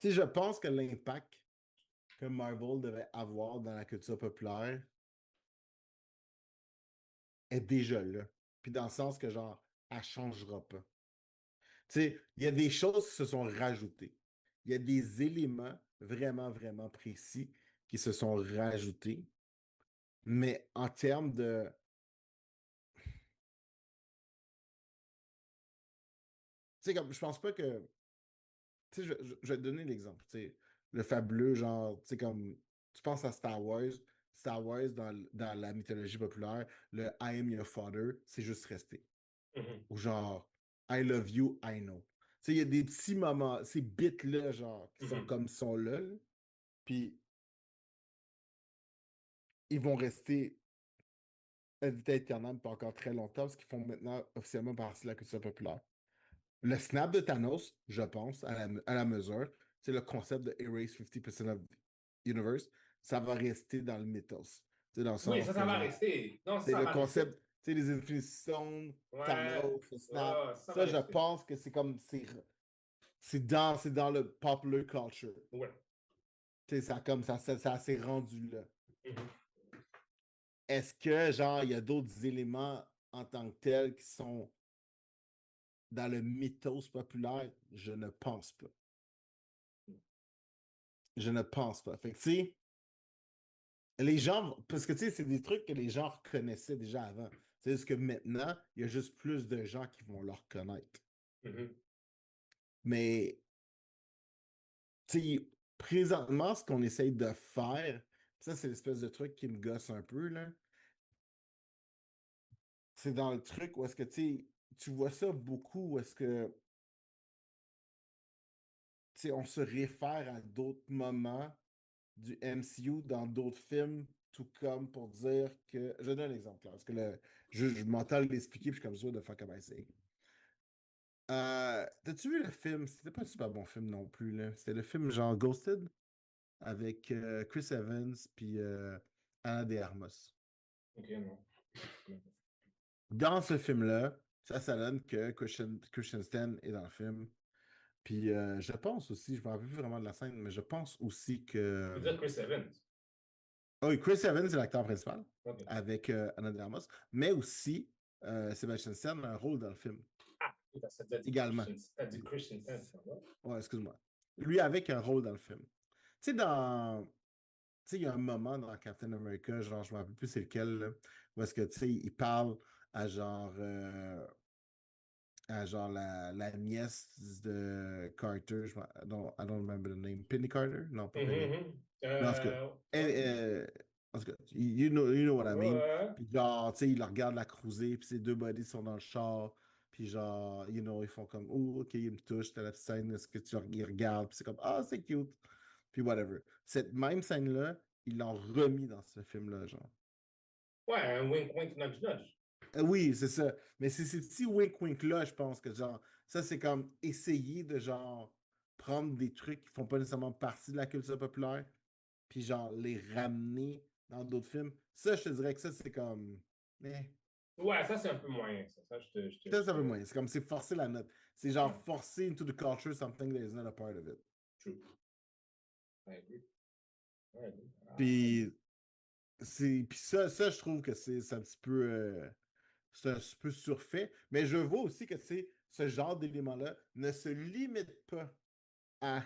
Tu sais, je pense que l'impact que Marvel devait avoir dans la culture populaire est déjà là. Puis dans le sens que, genre, elle changera pas. Tu sais, il y a des choses qui se sont rajoutées. Il y a des éléments vraiment, vraiment précis qui se sont rajoutés. Mais en termes de... Tu sais, comme, je pense pas que... Tu sais, je vais te donner l'exemple. Tu sais, le fabuleux, genre, tu sais, comme... Tu penses à Star Wars. Star Wars, dans la mythologie populaire, le I am your father, c'est juste resté. Mhm. Ou genre, I love you, I know. Tu sais, il y a des petits moments, ces bits-là, genre, qui sont Mhm. comme sont là. Puis, ils vont rester à vitesse éternelle pour encore très longtemps parce qu'ils font maintenant officiellement partie de la culture populaire. Le snap de Thanos, je pense, à la mesure, c'est le concept de erase 50% of the universe. Ça va rester dans le mythos. C'est dans le Oui, sens ça que, va genre, rester. Non, c'est ça le va rester. concept, tu sais, les Infinity Stones, Ouais, Thanos, le snap. ouais, ça va Ça, je rester. pense que c'est comme, c'est dans le popular culture. Ouais. Tu sais, ça s'est rendu là. Mhm. Est-ce que, genre, il y a d'autres éléments en tant que tels qui sont dans le mythos populaire? Je ne pense pas. Je ne pense pas. Fait que, tu sais, les gens, parce que, tu sais, c'est des trucs que les gens reconnaissaient déjà avant. C'est juste que maintenant, il y a juste plus de gens qui vont le reconnaître. Mhm. Mais, tu sais, présentement, ce qu'on essaye de faire, ça, c'est l'espèce de truc qui me gosse un peu, là. C'est dans le truc où est-ce que, tu sais, tu vois ça beaucoup, où est-ce que, tu sais, on se réfère à d'autres moments du MCU dans d'autres films, tout comme pour dire que. Je donne un exemple là, parce que je m'entends l'expliquer, puis je suis comme ça de fuck am I saying. T'as-tu vu le film? C'était pas un super bon film non plus, là. C'était le film genre Ghosted avec Chris Evans puis Anna de Armas. Ok, non. Dans ce film-là, ça donne que Christian Stan est dans le film. Puis je pense aussi, je me rappelle plus vraiment de la scène, mais je pense aussi que. Tu veux dire Chris Evans? Ah oui, Chris Evans est l'acteur principal Ok. avec Anna de Armas, mais aussi Sebastian Stan a un rôle dans le film Ah, putain, ça t'a dit également. T'as dit Christian Stan, ouais. Ouais, excuse-moi. Lui avec un rôle dans le film. Tu sais, dans. Tu sais, il y a un moment dans Captain America, genre, je me rappelle plus c'est lequel, là, où est-ce que, tu sais, il parle à genre. À genre la nièce de Carter, I don't remember the name. Penny Carter? Non, pas Penny. Mhm. Mais en tout cas, Ouais. en tout cas, you know what I mean. Ouais. Puis genre, tu sais, il la regarde la cruiser, puis ses deux buddies sont dans le char, puis genre, ils font comme, oh, ok, il me touche, t'as la petite scène, est-ce que ils regardent, puis c'est comme, ah, c'est cute, puis whatever. Cette même scène-là, ils l'ont remis dans ce film-là, genre. Ouais, un wink, wink, nudge, nudge. Oui, c'est ça. Mais c'est ces petits wink-wink-là, je pense que genre, ça, c'est comme essayer de genre prendre des trucs qui font pas nécessairement partie de la culture populaire, puis genre les ramener dans d'autres films. Ça, je te dirais que ça, c'est comme. Eh. Ouais, ça, c'est un peu moyen, ça. Ça, Ça, ça veut moins. C'est comme c'est forcer la note. C'est genre forcer into the culture something that is not a part of it. True. I agree. I agree. Puis, puis ça, je trouve que c'est un petit peu. C'est un petit peu surfait. Mais je vois aussi que ce genre d'élément-là ne se limite pas à,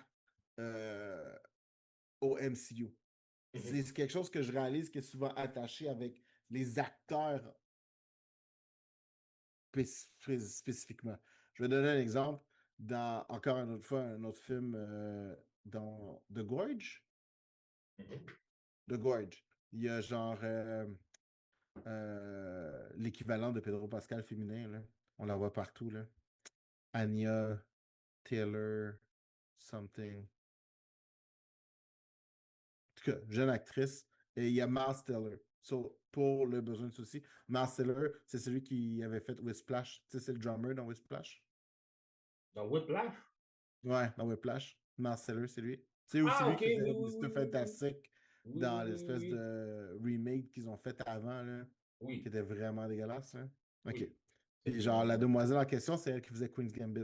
au MCU. Mhm. C'est quelque chose que je réalise qui est souvent attaché avec les acteurs spécifiquement. Je vais donner un exemple. Dans, encore une autre fois, un autre film dans The Gorge. Mhm. The Gorge. Il y a genre l'équivalent de Pedro Pascal féminin. Là. On la voit partout. Là. Anya Taylor something. En tout cas, jeune actrice. Et il y a Miles Teller. pour le besoin de ceci. Miles Teller, c'est celui qui avait fait Whiplash. Tu sais, c'est le drummer dans Whiplash. Dans Whiplash? Ouais, dans Whiplash. Miles Teller, c'est lui. C'est aussi Ah, lui ok, qui oui, faisait oui, Mr. oui, oui, oui. Fantastic Oui, dans oui, oui, l'espèce oui. de remake qu'ils ont fait avant, là, qui Oui, était vraiment dégueulasse. Hein. OK. oui. Puis genre, la demoiselle en question, c'est elle qui faisait Queen's Gambit.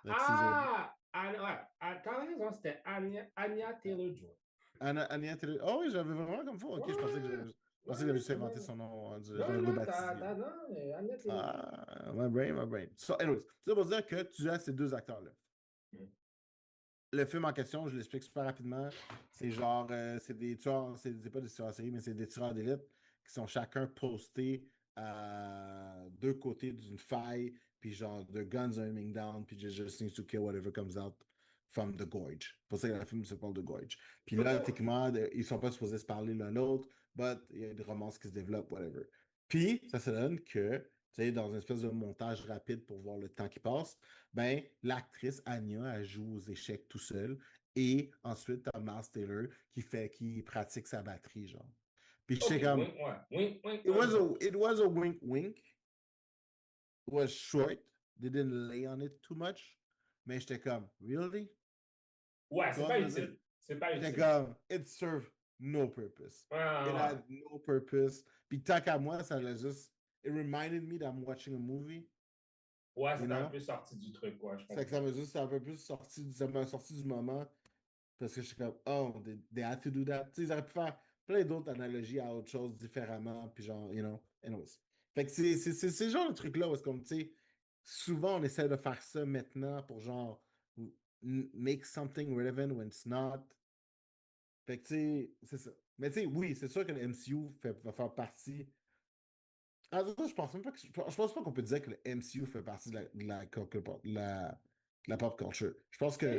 Fait que c'est Ah! Ouais. Ah, t'as raison, c'était Anya Taylor-Joy. Anya Taylor. Oh oui, j'avais vraiment comme faux. OK, je pensais que Ouais, j'avais juste c'est inventé bon. son nom. Non, J'avais non, rebaptisé. non, Anya Taylor-Joy. Ah, my brain, my brain. So, anyways, ça pour dire que tu as ces deux acteurs-là. Le film en question, je l'explique super rapidement. C'est genre, c'est des tueurs, c'est pas des tueurs en série, mais c'est des tueurs d'élite qui sont chacun postés à deux côtés d'une faille, puis genre, the guns are aiming down, puis just needs to kill whatever comes out from the gorge. C'est pour ça que le film s'appelle The Gorge. Puis là, techniquement, ils sont pas supposés se parler l'un l'autre, but il y a des romances qui se développent, whatever. Puis, ça se donne que, tu sais, dans une espèce de montage rapide pour voir le temps qui passe, ben, l'actrice Anya, elle joue aux échecs tout seul. Et ensuite, t'as Miles Taylor qui pratique sa batterie, genre. Puis Ok, j'étais comme, wink, it was a wink wink. It was short. They didn't lay on it too much. Mais j'étais comme, really? Ouais, c'est Comment pas je veux dire? utile. C'est pas J'étais utile. comme, it served no purpose. It had no purpose. Puis tant qu'à moi, ça l'a juste, it reminded me that I'm watching a movie. Ouais, You c'est un know? peu sorti du truc, quoi, je C'est que ça comprends. m'a juste un peu plus sorti, ça m'a sorti du moment. Parce que je suis comme, oh, they had to do that. Tu sais, ils auraient pu faire plein d'autres analogies à autre chose différemment, puis genre, you know, anyways. Fait que c'est ce genre de truc-là où est-ce qu'on, tu sais, souvent on essaie de faire ça maintenant pour genre make something relevant when it's not. Fait que, tu sais, c'est ça. Mais tu sais, oui, c'est sûr que le MCU va faire partie. Ah, ça, je pense même pas que. Je pense pas qu'on peut dire que le MCU fait partie de la pop culture. Je pense que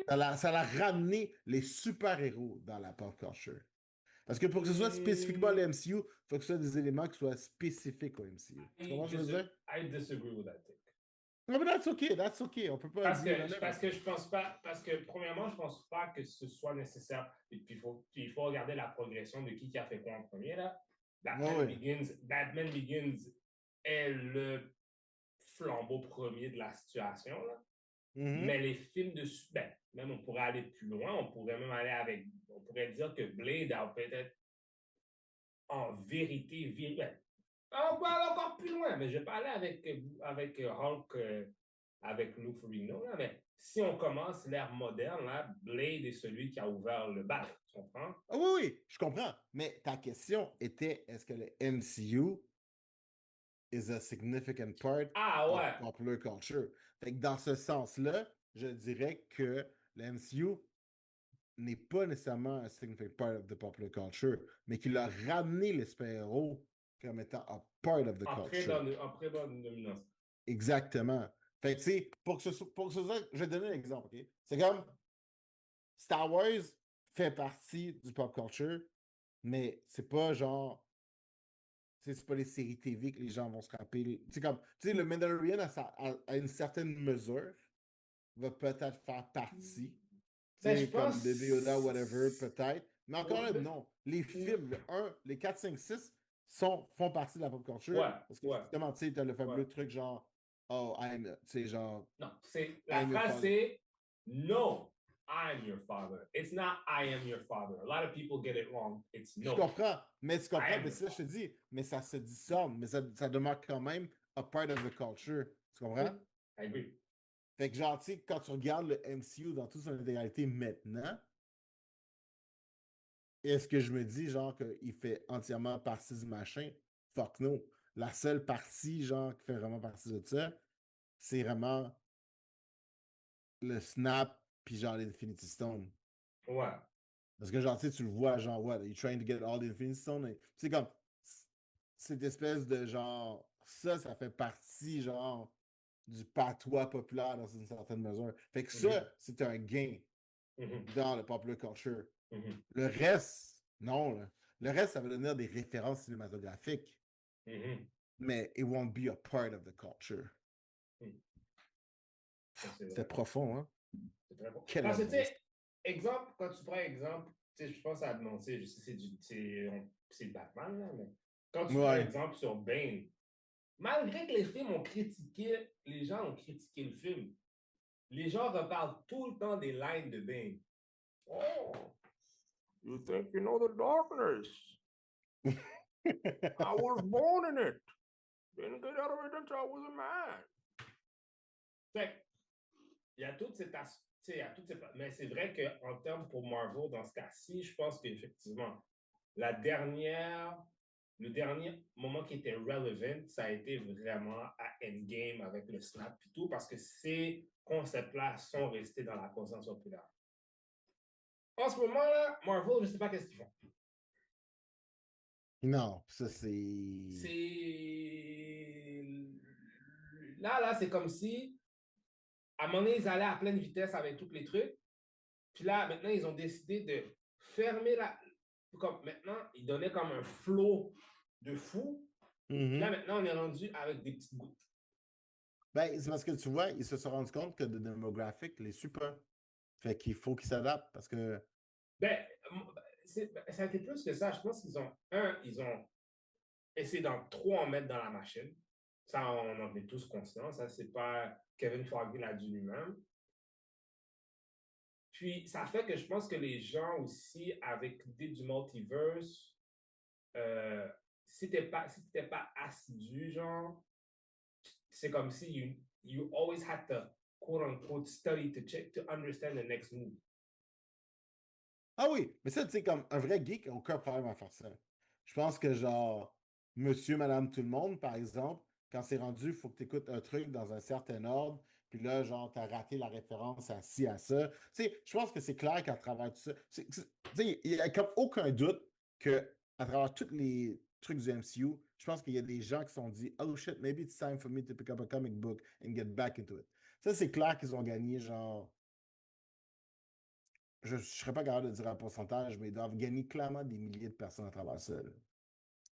ça l'a ramené les super-héros dans la pop culture. Parce que pour que ce soit spécifiquement le MCU, il faut que ce soit des éléments qui soient spécifiques au MCU. Tu comprends ce que je veux dire? I disagree with that take. Non, mais that's okay. On peut pas dire Parce que je pense pas, parce que premièrement, je pense pas que ce soit nécessaire. Et puis il faut regarder la progression de qui a fait quoi en premier là. Batman Begins est le flambeau premier de la situation là. Mais les films de ben, même on pourrait aller plus loin, on pourrait même aller on pourrait dire que Blade a peut-être en vérité, on peut aller encore plus loin, mais je vais pas aller avec Hulk, avec Lou Ferrigno, là, mais si on commence l'ère moderne, là, Blade est celui qui a ouvert le bal, tu comprends? Ah oui, oui, je comprends. Mais ta question était, est-ce que le MCU is a significant part of popular culture? Fait que dans ce sens-là, je dirais que le MCU n'est pas nécessairement un significant part of the popular culture, mais qu'il a ramené les super-héros comme étant a part of the culture. En prédominance. Exactement. Fait que, tu sais, pour que ce soit, je vais te donner un exemple, OK? C'est comme Star Wars fait partie du pop culture, mais c'est pas genre, c'est pas les séries TV que les gens vont se rappeler. Tu sais, le Mandalorian, à une certaine mesure, va peut-être faire partie. Ben, je Comme pense... Baby Yoda, whatever, peut-être. Mais encore là, non. Les films, les 4, 5, 6 font partie de la pop culture. Parce que justement, tu sais, t'as le fameux truc genre, oh, tu sais, genre. Non, la phrase c'est no, I'm your father. It's not I am your father. A lot of people get it wrong. It's no. Je comprends. Mais tu comprends, mais ça, je te dis, mais ça se discerne, mais ça demeure quand même a part of the culture. Tu comprends? I agree. Fait que genre, tu sais, quand tu regardes le MCU dans toute son intégralité maintenant, est-ce que je me dis, genre, qu'il fait entièrement partie du machin? Fuck no. La seule partie, genre, qui fait vraiment partie de ça, c'est vraiment le Snap puis genre l'Infinity Stone. Ouais. Parce que genre, tu sais, tu le vois, genre, what, you're trying to get all the Infinity Stone. C'est comme, cette espèce de genre, ça fait partie, genre, du patois populaire dans une certaine mesure. Fait que ça, c'est un gain dans le popular culture. Le reste, non. Là. Le reste, ça va devenir des références cinématographiques. Mais it won't be a part of the culture. C'était profond, hein? C'est très bon. Parce que, tu sais, exemple, quand tu prends exemple, tu sais, je pense à, non, tu sais, je sais, c'est Batman, là, mais quand tu prends un Ouais. exemple sur Bane, malgré que les films ont critiqué, les gens ont critiqué le film, les gens reparlent tout le temps des lines de Bane. Oh, you think you know the darkness? I was born in it. Didn't get out of it until I was a man. Fait que, il y a toute cette il y a toutes ces... Mais c'est vrai qu'en termes pour Marvel, dans ce cas-ci, je pense qu'effectivement, le dernier moment qui était relevant, ça a été vraiment à Endgame avec le snap et tout, parce que ces concepts-là sont restés dans la conscience populaire. En ce moment-là, Marvel, je ne sais pas qu'est-ce qu'ils font. Non, ça c'est. Là, c'est comme si, à un moment donné, ils allaient à pleine vitesse avec tous les trucs. Puis là, maintenant, ils ont décidé de fermer la. Comme maintenant, ils donnaient comme un flow de fou. Puis là, maintenant, on est rendu avec des petites gouttes. Ben, c'est parce que tu vois, ils se sont rendus compte que le démographique les suit pas. Fait qu'il faut qu'ils s'adaptent parce que. Ben, ça a été plus que ça. Je pense qu'ils ont essayé d'en trop en mettre dans la machine. Ça, on en est tous conscients. Ça, c'est pas Kevin Feige l'a dit lui-même. Puis, ça fait que je pense que les gens aussi, avec l'idée du multiverse, si t'es pas assidu, genre, c'est comme si you always had to, quote unquote, study to understand the next move. Ah oui, mais ça, tu sais, comme un vrai geek n'a aucun problème à faire ça. Je pense que, genre, monsieur, madame, tout le monde, par exemple, quand c'est rendu, il faut que tu écoutes un truc dans un certain ordre, puis là, genre, tu as raté la référence à ci, à ça. Tu sais, je pense que c'est clair qu'à travers tout ça, tu sais, il n'y a comme aucun doute qu'à travers tous les trucs du MCU, je pense qu'il y a des gens qui se sont dit, oh shit, maybe it's time for me to pick up a comic book and get back into it. Ça, c'est clair qu'ils ont gagné, genre, je ne serais pas capable de dire un pourcentage, mais ils doivent gagner clairement des milliers de personnes à travers ça.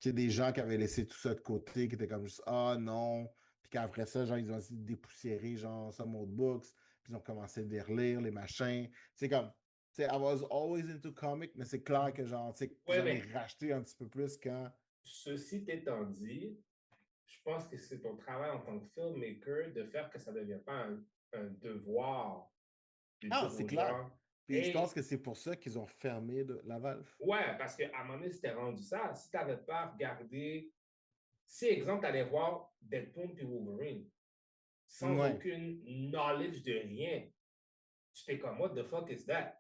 Il y a des gens qui avaient laissé tout ça de côté, qui étaient comme juste ah non, puis qu'après ça, genre, ils ont essayé de dépoussiérer, genre, some old books, puis ils ont commencé à les relire, les machins. C'est comme, tu sais, I was always into comics, mais c'est clair que, genre, tu sais, Ouais, j'en ai mais racheté un petit peu plus quand. ceci étant dit, je pense que c'est ton travail en tant que filmmaker de faire que ça ne devienne pas un devoir de Ah, dire c'est aux clair. gens, Puis je pense hey, que c'est pour ça qu'ils ont fermé la valve. ouais, parce qu'à un moment donné, c'était rendu ça. Si tu n'avais pas regardé, si, exemple, tu allais voir Deadpool et Wolverine, sans Ouais. aucune knowledge de rien, tu fais comme, what the fuck is that?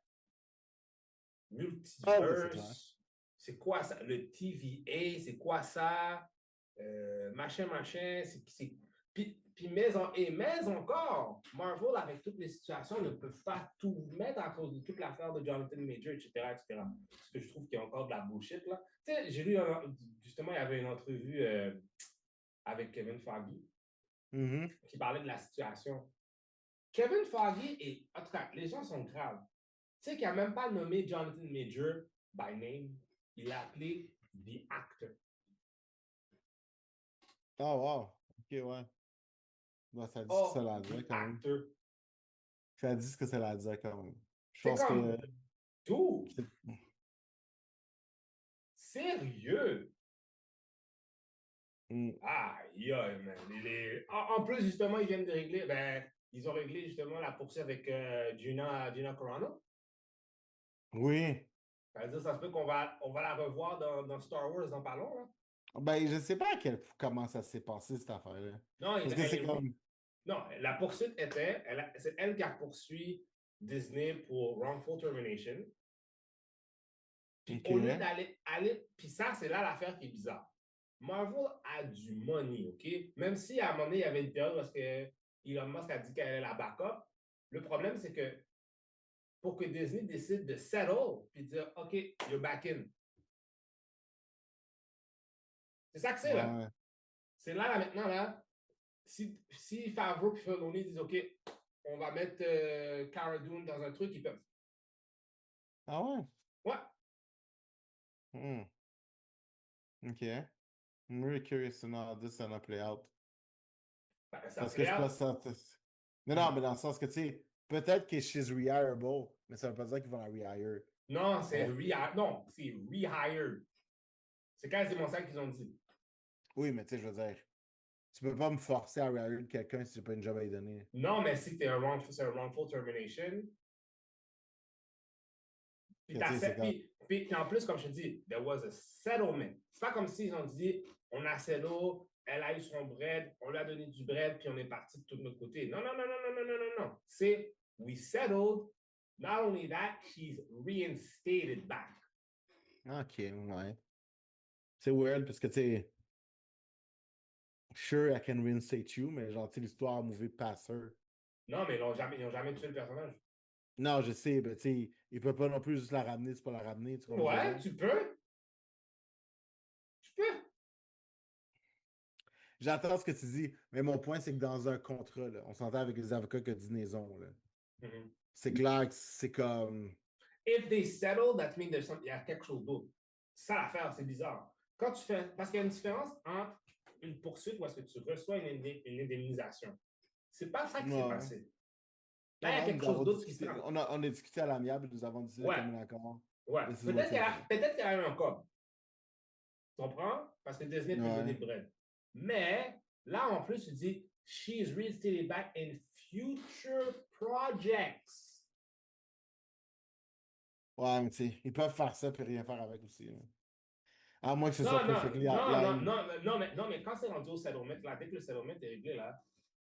Ah oui, c'est clair. Multiverse, c'est quoi ça? Le TVA, c'est quoi ça? Machin, machin, mais encore, Marvel, avec toutes les situations, ne peuvent pas tout mettre à cause de toute l'affaire de Jonathan Major, etc., etc. Parce que je trouve qu'il y a encore de la bullshit, là. Tu sais, j'ai lu, justement, il y avait une entrevue avec Kevin Feige qui parlait de la situation. Kevin Feige, et en tout cas, les gens sont graves. Tu sais qu'il n'a même pas nommé Jonathan Major by name. Il l'a appelé The Actor. Oh, wow. Ok, ouais. Bah, ça dit ce que ça Oh, l'a dit The quand même. Actor. Ça dit ce que ça l'a dit quand même. Je C'est pense comme, que. tout. Sérieux? Aïe, aïe, man. En plus, justement, ils viennent de régler, ben, ils ont réglé justement la poursuite avec Gina Carano. Oui. Ça veut dire, ça se peut on va la revoir dans Star Wars dans pas long, là. Ben, je sais pas comment ça s'est passé, cette affaire-là. Non, Parce que c'est comme. non, la poursuite était, c'est elle qui a poursuivi Disney pour wrongful termination. Puis Ok. au lieu d'aller, puis ça, c'est là l'affaire qui est bizarre. Marvel a du money, OK? Même si à un moment donné, il y avait une période parce que Elon Musk a dit qu'elle allait la backup. Le problème, c'est que pour que Disney décide de settle puis dire OK, you're back in. C'est ça que c'est là. Ouais. C'est là maintenant, là. Si Favreau et Filoni disent OK, on va mettre Cara Dune dans un truc, ils peuvent. Ah ouais? Ouais. Ok. I'm really curious to know how this gonna play out. Ben, ça Parce que play je out. pense ça. Non, non, mais dans le sens que, tu sais, peut-être que she's rehireable, mais ça veut pas dire qu'ils vont la rehire. Non, c'est Ouais. non, c'est rehired. C'est quasiment ça qu'ils ont dit. Oui, mais tu sais, je veux dire, tu peux pas me forcer à rehire quelqu'un si j'ai pas une job à lui donner. Non, mais si c'est un wrongful termination, puis, Tu sais, c'est comme... puis en plus, comme je te dis, there was a settlement. C'est pas comme s'ils ont dit, on a settled, elle a eu son bread, on lui a donné du bread, puis on est parti de tout notre côté. Non, non, non, non, non, non, non, non, non. C'est, we settled, not only that, she's reinstated back. Ok, ouais. C'est weird parce que, tu sais, sure, I can reinstate you, mais genre, tu sais, l'histoire a movie past her. Non, mais ils ont jamais tué le personnage. Non, je sais, mais tu sais, il peut pas non plus juste la ramener, c'est pas la ramener, tu comprends? Ouais, tu peux. Tu peux. J'entends ce que tu dis, mais mon point, c'est que dans un contrat, là, on s'entend avec les avocats que dînaison, là. Mhm. C'est clair que c'est comme... If they settle, that means il y a quelque chose d'autre. Ça l'affaire, c'est bizarre. Quand tu fais, parce qu'il y a une différence entre une poursuite où est-ce que tu reçois une indemnisation. C'est pas ça qui s'est Ouais. passé. Là, il y a Non, quelque nous chose avons d'autre qui se discuté, passe. on a discuté à l'amiable, nous avons décidé Ouais. comme un accord. Ouais. This is what's happening. Peut-être qu'il y a eu un cas. Tu comprends? Parce que Disney peut donner Ouais. le bread. Mais là, en plus, tu dis, she is reinstated back in future projects. Ouais, mais tu sais, ils peuvent faire ça et rien faire avec aussi, là. À moins que ce Non, soit non, perfectly non, non, outlined. non, mais quand c'est rendu au settlement, là, dès que le settlement est réglé, là,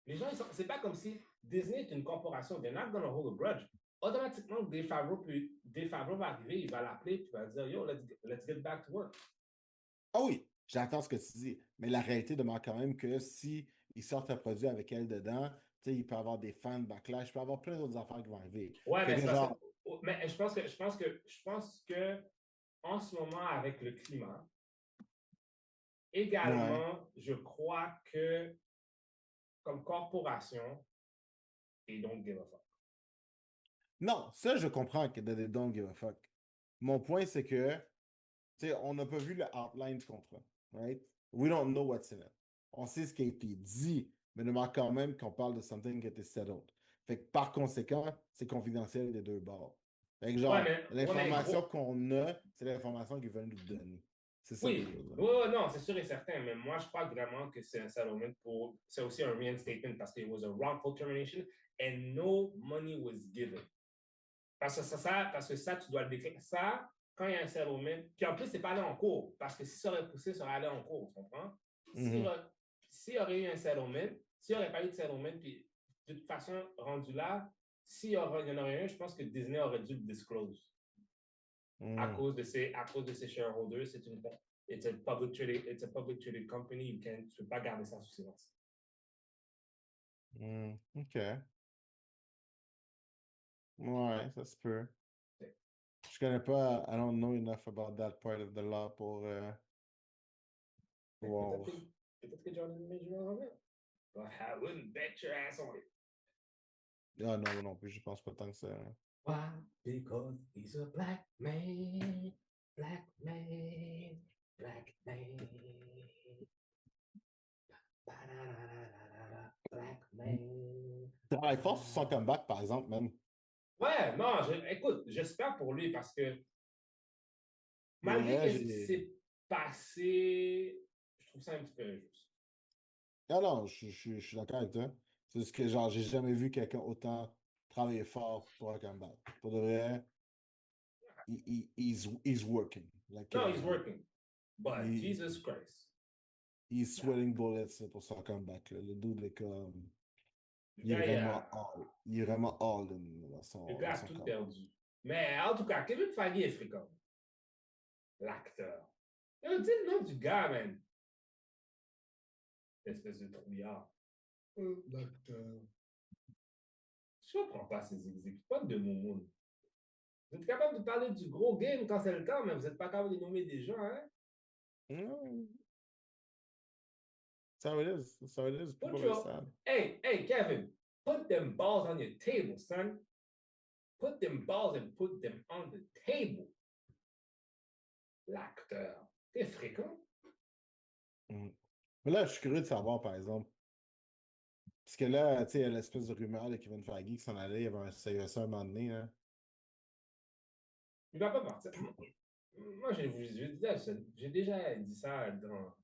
les gens, c'est pas comme si Disney est une corporation, they're not gonna hold a grudge. Automatiquement, Dave Favreau va arriver, il va l'appeler, puis il va dire, yo, let's get back to work. Ah oui, j'entends ce que tu dis, mais la réalité demeure quand même que si ils sortent un produit avec elle dedans, tu sais, il peut y avoir des fans backlash, il peut y avoir plein d'autres affaires qui vont arriver. Ouais, Fait mais que c'est parce genre, que, mais je pense que en ce moment, avec le climat, ouais. également, je crois que comme corporation, they don't give a fuck. Non, ça, je comprends que they don't give a fuck. Mon point, c'est que, tu sais, on n'a pas vu le outline du contrat, right? We don't know what's in it. On sait ce qui a été dit, mais demeure quand même qu'on parle de something qui a été settled. Fait que par conséquent, c'est confidentiel des deux bords. Fait que genre, Ouais, mais l'information gros, qu'on a, c'est l'information qu'ils veulent nous donner. C'est ça que je oui, veux dire. ouais, non, c'est sûr et certain, mais moi, je crois vraiment que c'est un settlement c'est aussi un reinstatement parce que it was a wrongful termination and no money was given. Parce que ça, tu dois le déclarer. Ça, quand il y a un settlement, puis en plus, c'est pas allé en cours, parce que si ça aurait poussé, ça aurait allé en cours, tu comprends? Mhm. S'il y aurait eu un settlement, s'il n'y aurait pas eu de settlement, puis de toute façon, rendu là, s'il y en aurait un, je pense que Disney aurait dû le disclose. À Mhm. cause de ses shareholders, it's a public traded company, tu ne peux pas garder ça sous silence. Mhm. OK. Ouais, ça se peut. Je connais pas, I don't know enough about that part of the law pour Peut-être voir. que Jordan Major en revient. But I wouldn't bet your ass on it. Ah non, non plus, je pense pas tant que ça. Why? Because he's a black man, black man, black man. Black man. Travaille fort sur son comeback, par exemple, même. Ouais, non, écoute, j'espère pour lui parce que Pour malgré vrai, ce qui s'est passé, je trouve ça un petit peu injuste. Ah non, je suis d'accord avec toi. C'est juste que, genre, j'ai jamais vu quelqu'un autant travailler fort pour un comeback. Pour de vrai, he's working. Like, No, he's working. But he- Jesus Christ. he's sweating bullets pour son comeback, là. Le dude est comme... Le Il est gars, vraiment il est vraiment all in le dans gars a son tout comeback. perdu. Mais en tout cas, Kevin Feige est fréquent. L'acteur. Dis le nom du gars, man. Espèce de trouillard. L'acteur. Je comprends pas ces exécutants de Momoun. Vous êtes capable de parler du gros game quand c'est le temps, mais vous n'êtes pas capable de nommer des gens, hein? That's how it is. That's how it is. People understand. Hey, Kevin, put them balls on your table, son. Put them balls and put them on the table. L'acteur. T'es fréquent? Mais là, je suis curieux de savoir, par exemple, Parce que là, tu sais, il y a l'espèce de rumeur de Kevin Feige qui s'en allait, il y avait un CSA un moment donné, là. Il va pas partir. Moi, j'ai déjà dit ça dans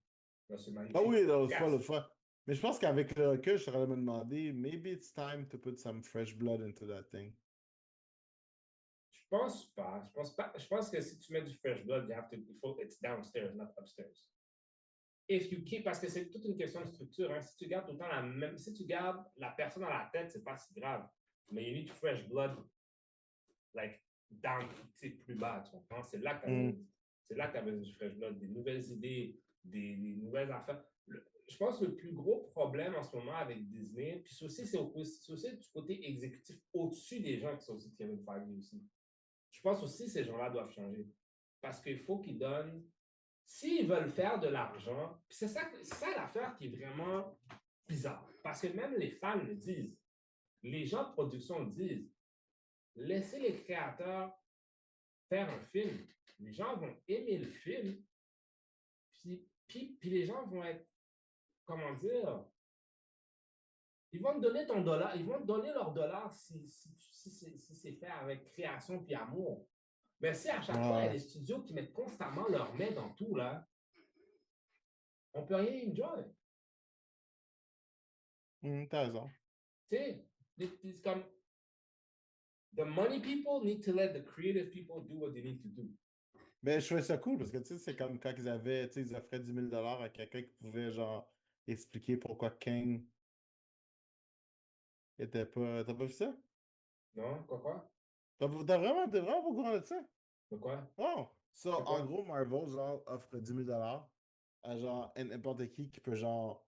ce Ah magnifique oui, podcast. l'autre fois. Mais je pense qu'avec le recul, je serais allé me demander, maybe it's time to put some fresh blood into that thing. Je pense pas. Je pense pas. Je pense que si tu mets du fresh blood, it's downstairs, not upstairs. If you keep, parce que c'est toute une question de structure. Hein. Si tu gardes tout le temps la même, si tu gardes la personne à la tête, c'est pas si grave. Mais you need fresh blood, like down, plus bas. Tu comprends? C'est là que tu as besoin du fresh blood, des nouvelles idées, des nouvelles affaires. Je pense que le plus gros problème en ce moment avec Disney, puis c'est aussi du côté exécutif au-dessus des gens qui sont aussi de Kevin Feige aussi. Je pense aussi que ces gens-là doivent changer. Parce qu'il faut qu'ils donnent. S'ils veulent faire de l'argent, c'est ça l'affaire qui est vraiment bizarre. Parce que même les fans le disent. Les gens de production le disent. Laissez les créateurs faire un film. Les gens vont aimer le film. Puis les gens vont être, comment dire, ils vont te donner ton dollar, ils vont te donner leur dollar si c'est fait avec création puis amour. Mais si à chaque fois, il y a des studios qui mettent constamment leur main dans tout, là, on ne peut rien enjoy. T'as raison. Tu sais, c'est comme, the money people need to let the creative people do what they need to do. Mais je trouvais ça cool parce que tu sais, c'est comme quand ils avaient, tu sais, ils offraient 10 000 à quelqu'un qui pouvait, genre, expliquer pourquoi Kang était pas. T'as pas vu ça? Non? Quoi? T'es vraiment pas au courant de ça? De quoi? Oh! Ça, C'est quoi? en gros, Marvel, genre, offre 10 000 à, genre, n'importe qui peut, genre,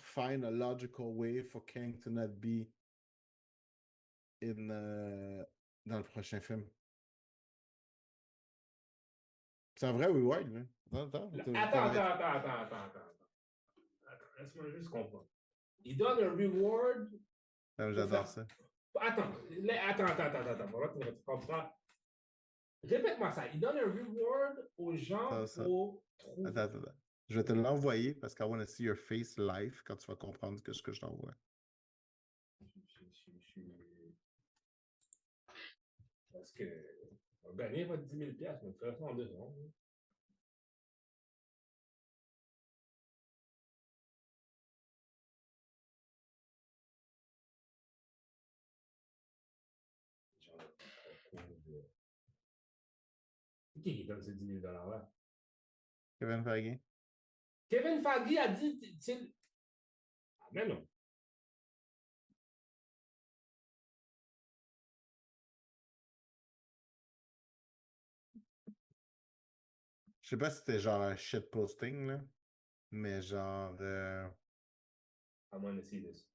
find a logical way for Kang to not be dans le prochain film. C'est un vrai reward, là. Attends. Laisse-moi juste comprendre. Il donne un reward. J'adore ça. Attends. Tu comprends? Répète-moi ça. Il donne un reward aux gens pour trouver. Attends. Je vais te l'envoyer parce qu'I want to see your face live quand tu vas comprendre ce que je t'envoie. Parce que on va gagner votre 10 000 $, mais faire ça en 2 secondes. Qui donne ces 10 000 $-là? Kevin Feige. Kevin Feige a dit. Ah, mais non. Je sais pas si c'était genre un shitposting, là. Mais genre. I want to see this.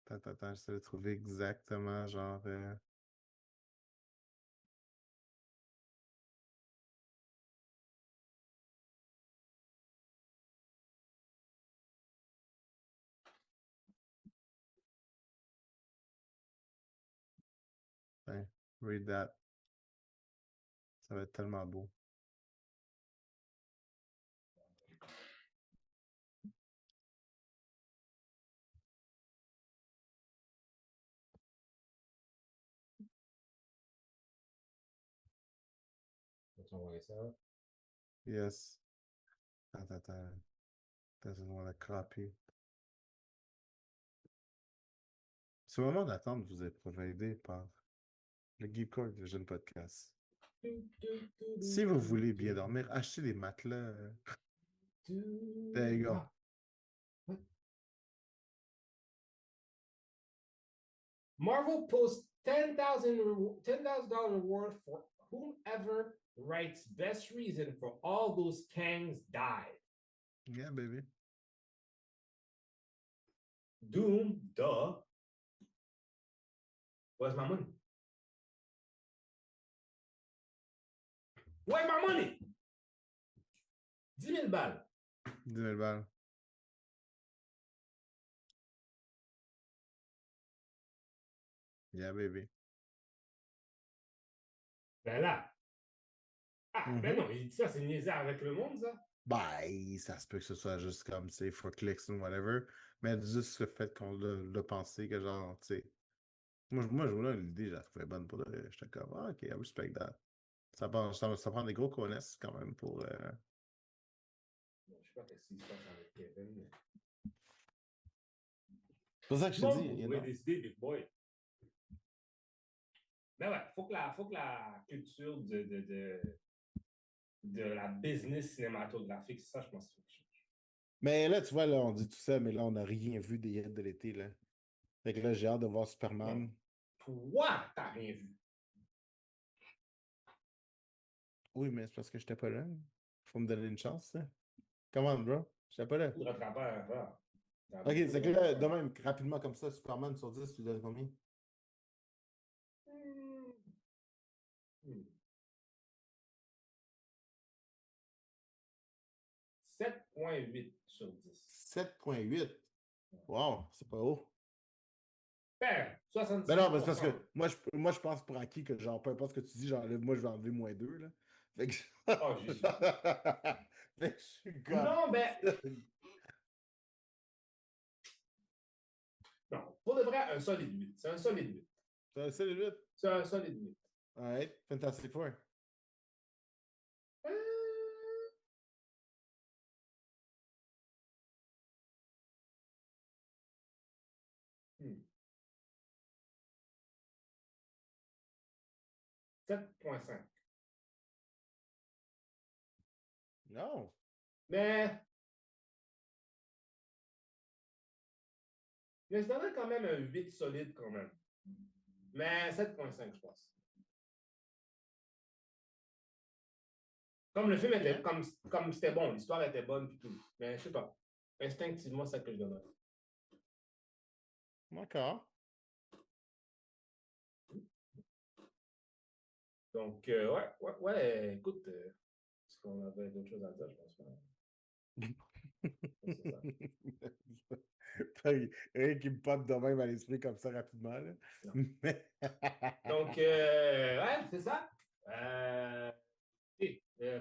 Attends, j'essaie de trouver exactement, genre. Read that. Ça va être tellement beau. Tu envoyer ça? Yes. Attends. Doesn't want to copy. Ce moment d'attente vous est providé par le Geekcore de Jeune Podcast. Si vous voulez bien dormir, achetez des matelas. There you go. Marvel posts $10,000 reward for whomever writes best reason for all those Kangs died. Yeah, baby. Doom, duh. Where's my money? Where's my money? 10 000 balles. 10 000 balles. Yeah, baby. Ben là. Ah, ben non, il dit ça, c'est niaiser avec le monde, ça. Ben, ça se peut que ce soit juste comme, tu sais, for clicks ou whatever. Mais juste le fait qu'on l'a pensé, que genre, tu sais. Moi, je vois l'idée, je la trouvais bonne pour le. J'étais comme, ah, ok, I respect that. Ça prend des gros connaisses quand même pour. Bon, je sais pas ce qui se passe avec Kevin. Mais... C'est pour ça que je te Bon, dis, vous you pouvez know. décider, big boy. Mais ouais, faut que la culture de la business cinématographique, ça, je pense que c'est quelque chose. Mais là, tu vois, là, on dit tout ça, mais là, on n'a rien vu des hits de l'été, là. Fait que là, j'ai hâte de voir Superman. Toi, t'as rien vu. Oui, mais c'est parce que j'étais pas là. Faut me donner une chance, ça. Come on, bro. J'étais pas là. Beaucoup de rattrapage à faire. T'as Ok, beaucoup c'est de que là, rattrapage. de même, rapidement comme ça, Superman sur 10, tu lui donnes combien? Hmm. 7,8 sur 10. 7,8. Wow, c'est pas haut. Ben, Ben non, mais c'est parce 66%. que moi, je pense pour acquis que, genre, peu importe ce que tu dis, genre, là, moi, je vais enlever -2, là. Fait que. Oh, Jésus. Fait que je suis comme. Non, ben, non. Pour de vrai, un solide 8. C'est un solide 8. C'est le 8. C'est un solide 8. Alright, Fantastic Four. Euh, hmm. 7,5. Non. Mais je donnerais quand même un 8 solide quand même. Mais 7,5, je pense. Comme le film était, comme c'était bon, l'histoire était bonne puis tout. Mais je sais pas. Instinctivement, c'est ça que je donnerais. D'accord. Donc, ouais, écoute, est-ce qu'on avait d'autres choses à dire, je pense pas. C'est ça. Rien qui me pop de même à l'esprit comme ça rapidement. Là. Mais... Donc, ouais, c'est ça.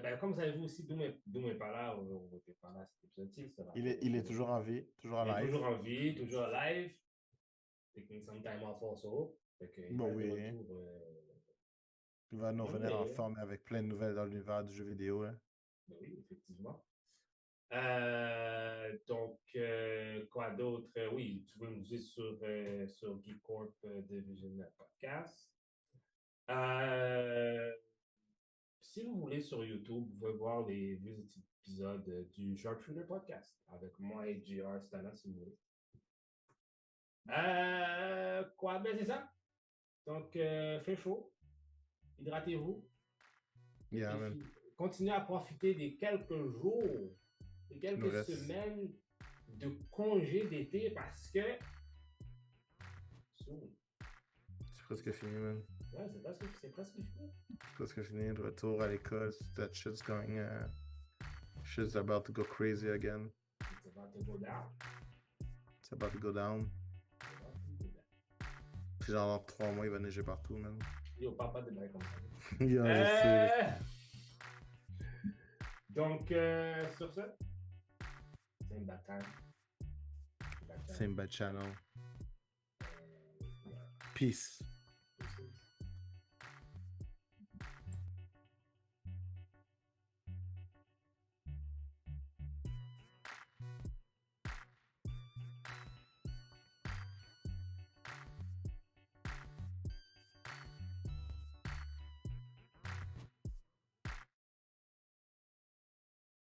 Ben, comme savez-vous aussi, d'où mes parents ont été par là cet épisode-ci. il est toujours en vie, toujours en Il est live. toujours en vie, toujours live. Taking some time off also. Fait qu'il Bon, va être de oui. retour. Il va nous revenir en forme avec plein de nouvelles dans l'univers du jeu vidéo. Hein. Ben oui, effectivement. Donc, quoi d'autre? Oui, tu veux nous dire sur Geek Corp de Visionnaire Podcast. Si vous voulez sur YouTube, vous pouvez voir les vieux épisodes du Sharpshooter Podcast avec moi et JR Stana, si vous voulez. Quoi? Ben, c'est ça. Donc, fait chaud. Hydratez-vous. Yeah, Continuez à profiter des quelques jours, des quelques semaines de congé d'été parce que. C'est presque fini, man. Ouais, c'est presque fini. C'est presque fini. Le retour à l'école. That shit's going. Shit's about to go crazy again. It's about to go down. It's about to go down. Puis genre dans 3 mois, il va neiger partout, man. Yo, papa de bail comme ça. Yo, je sais. Donc, sur ce, c'est une bataille. Same bad channel. Peace.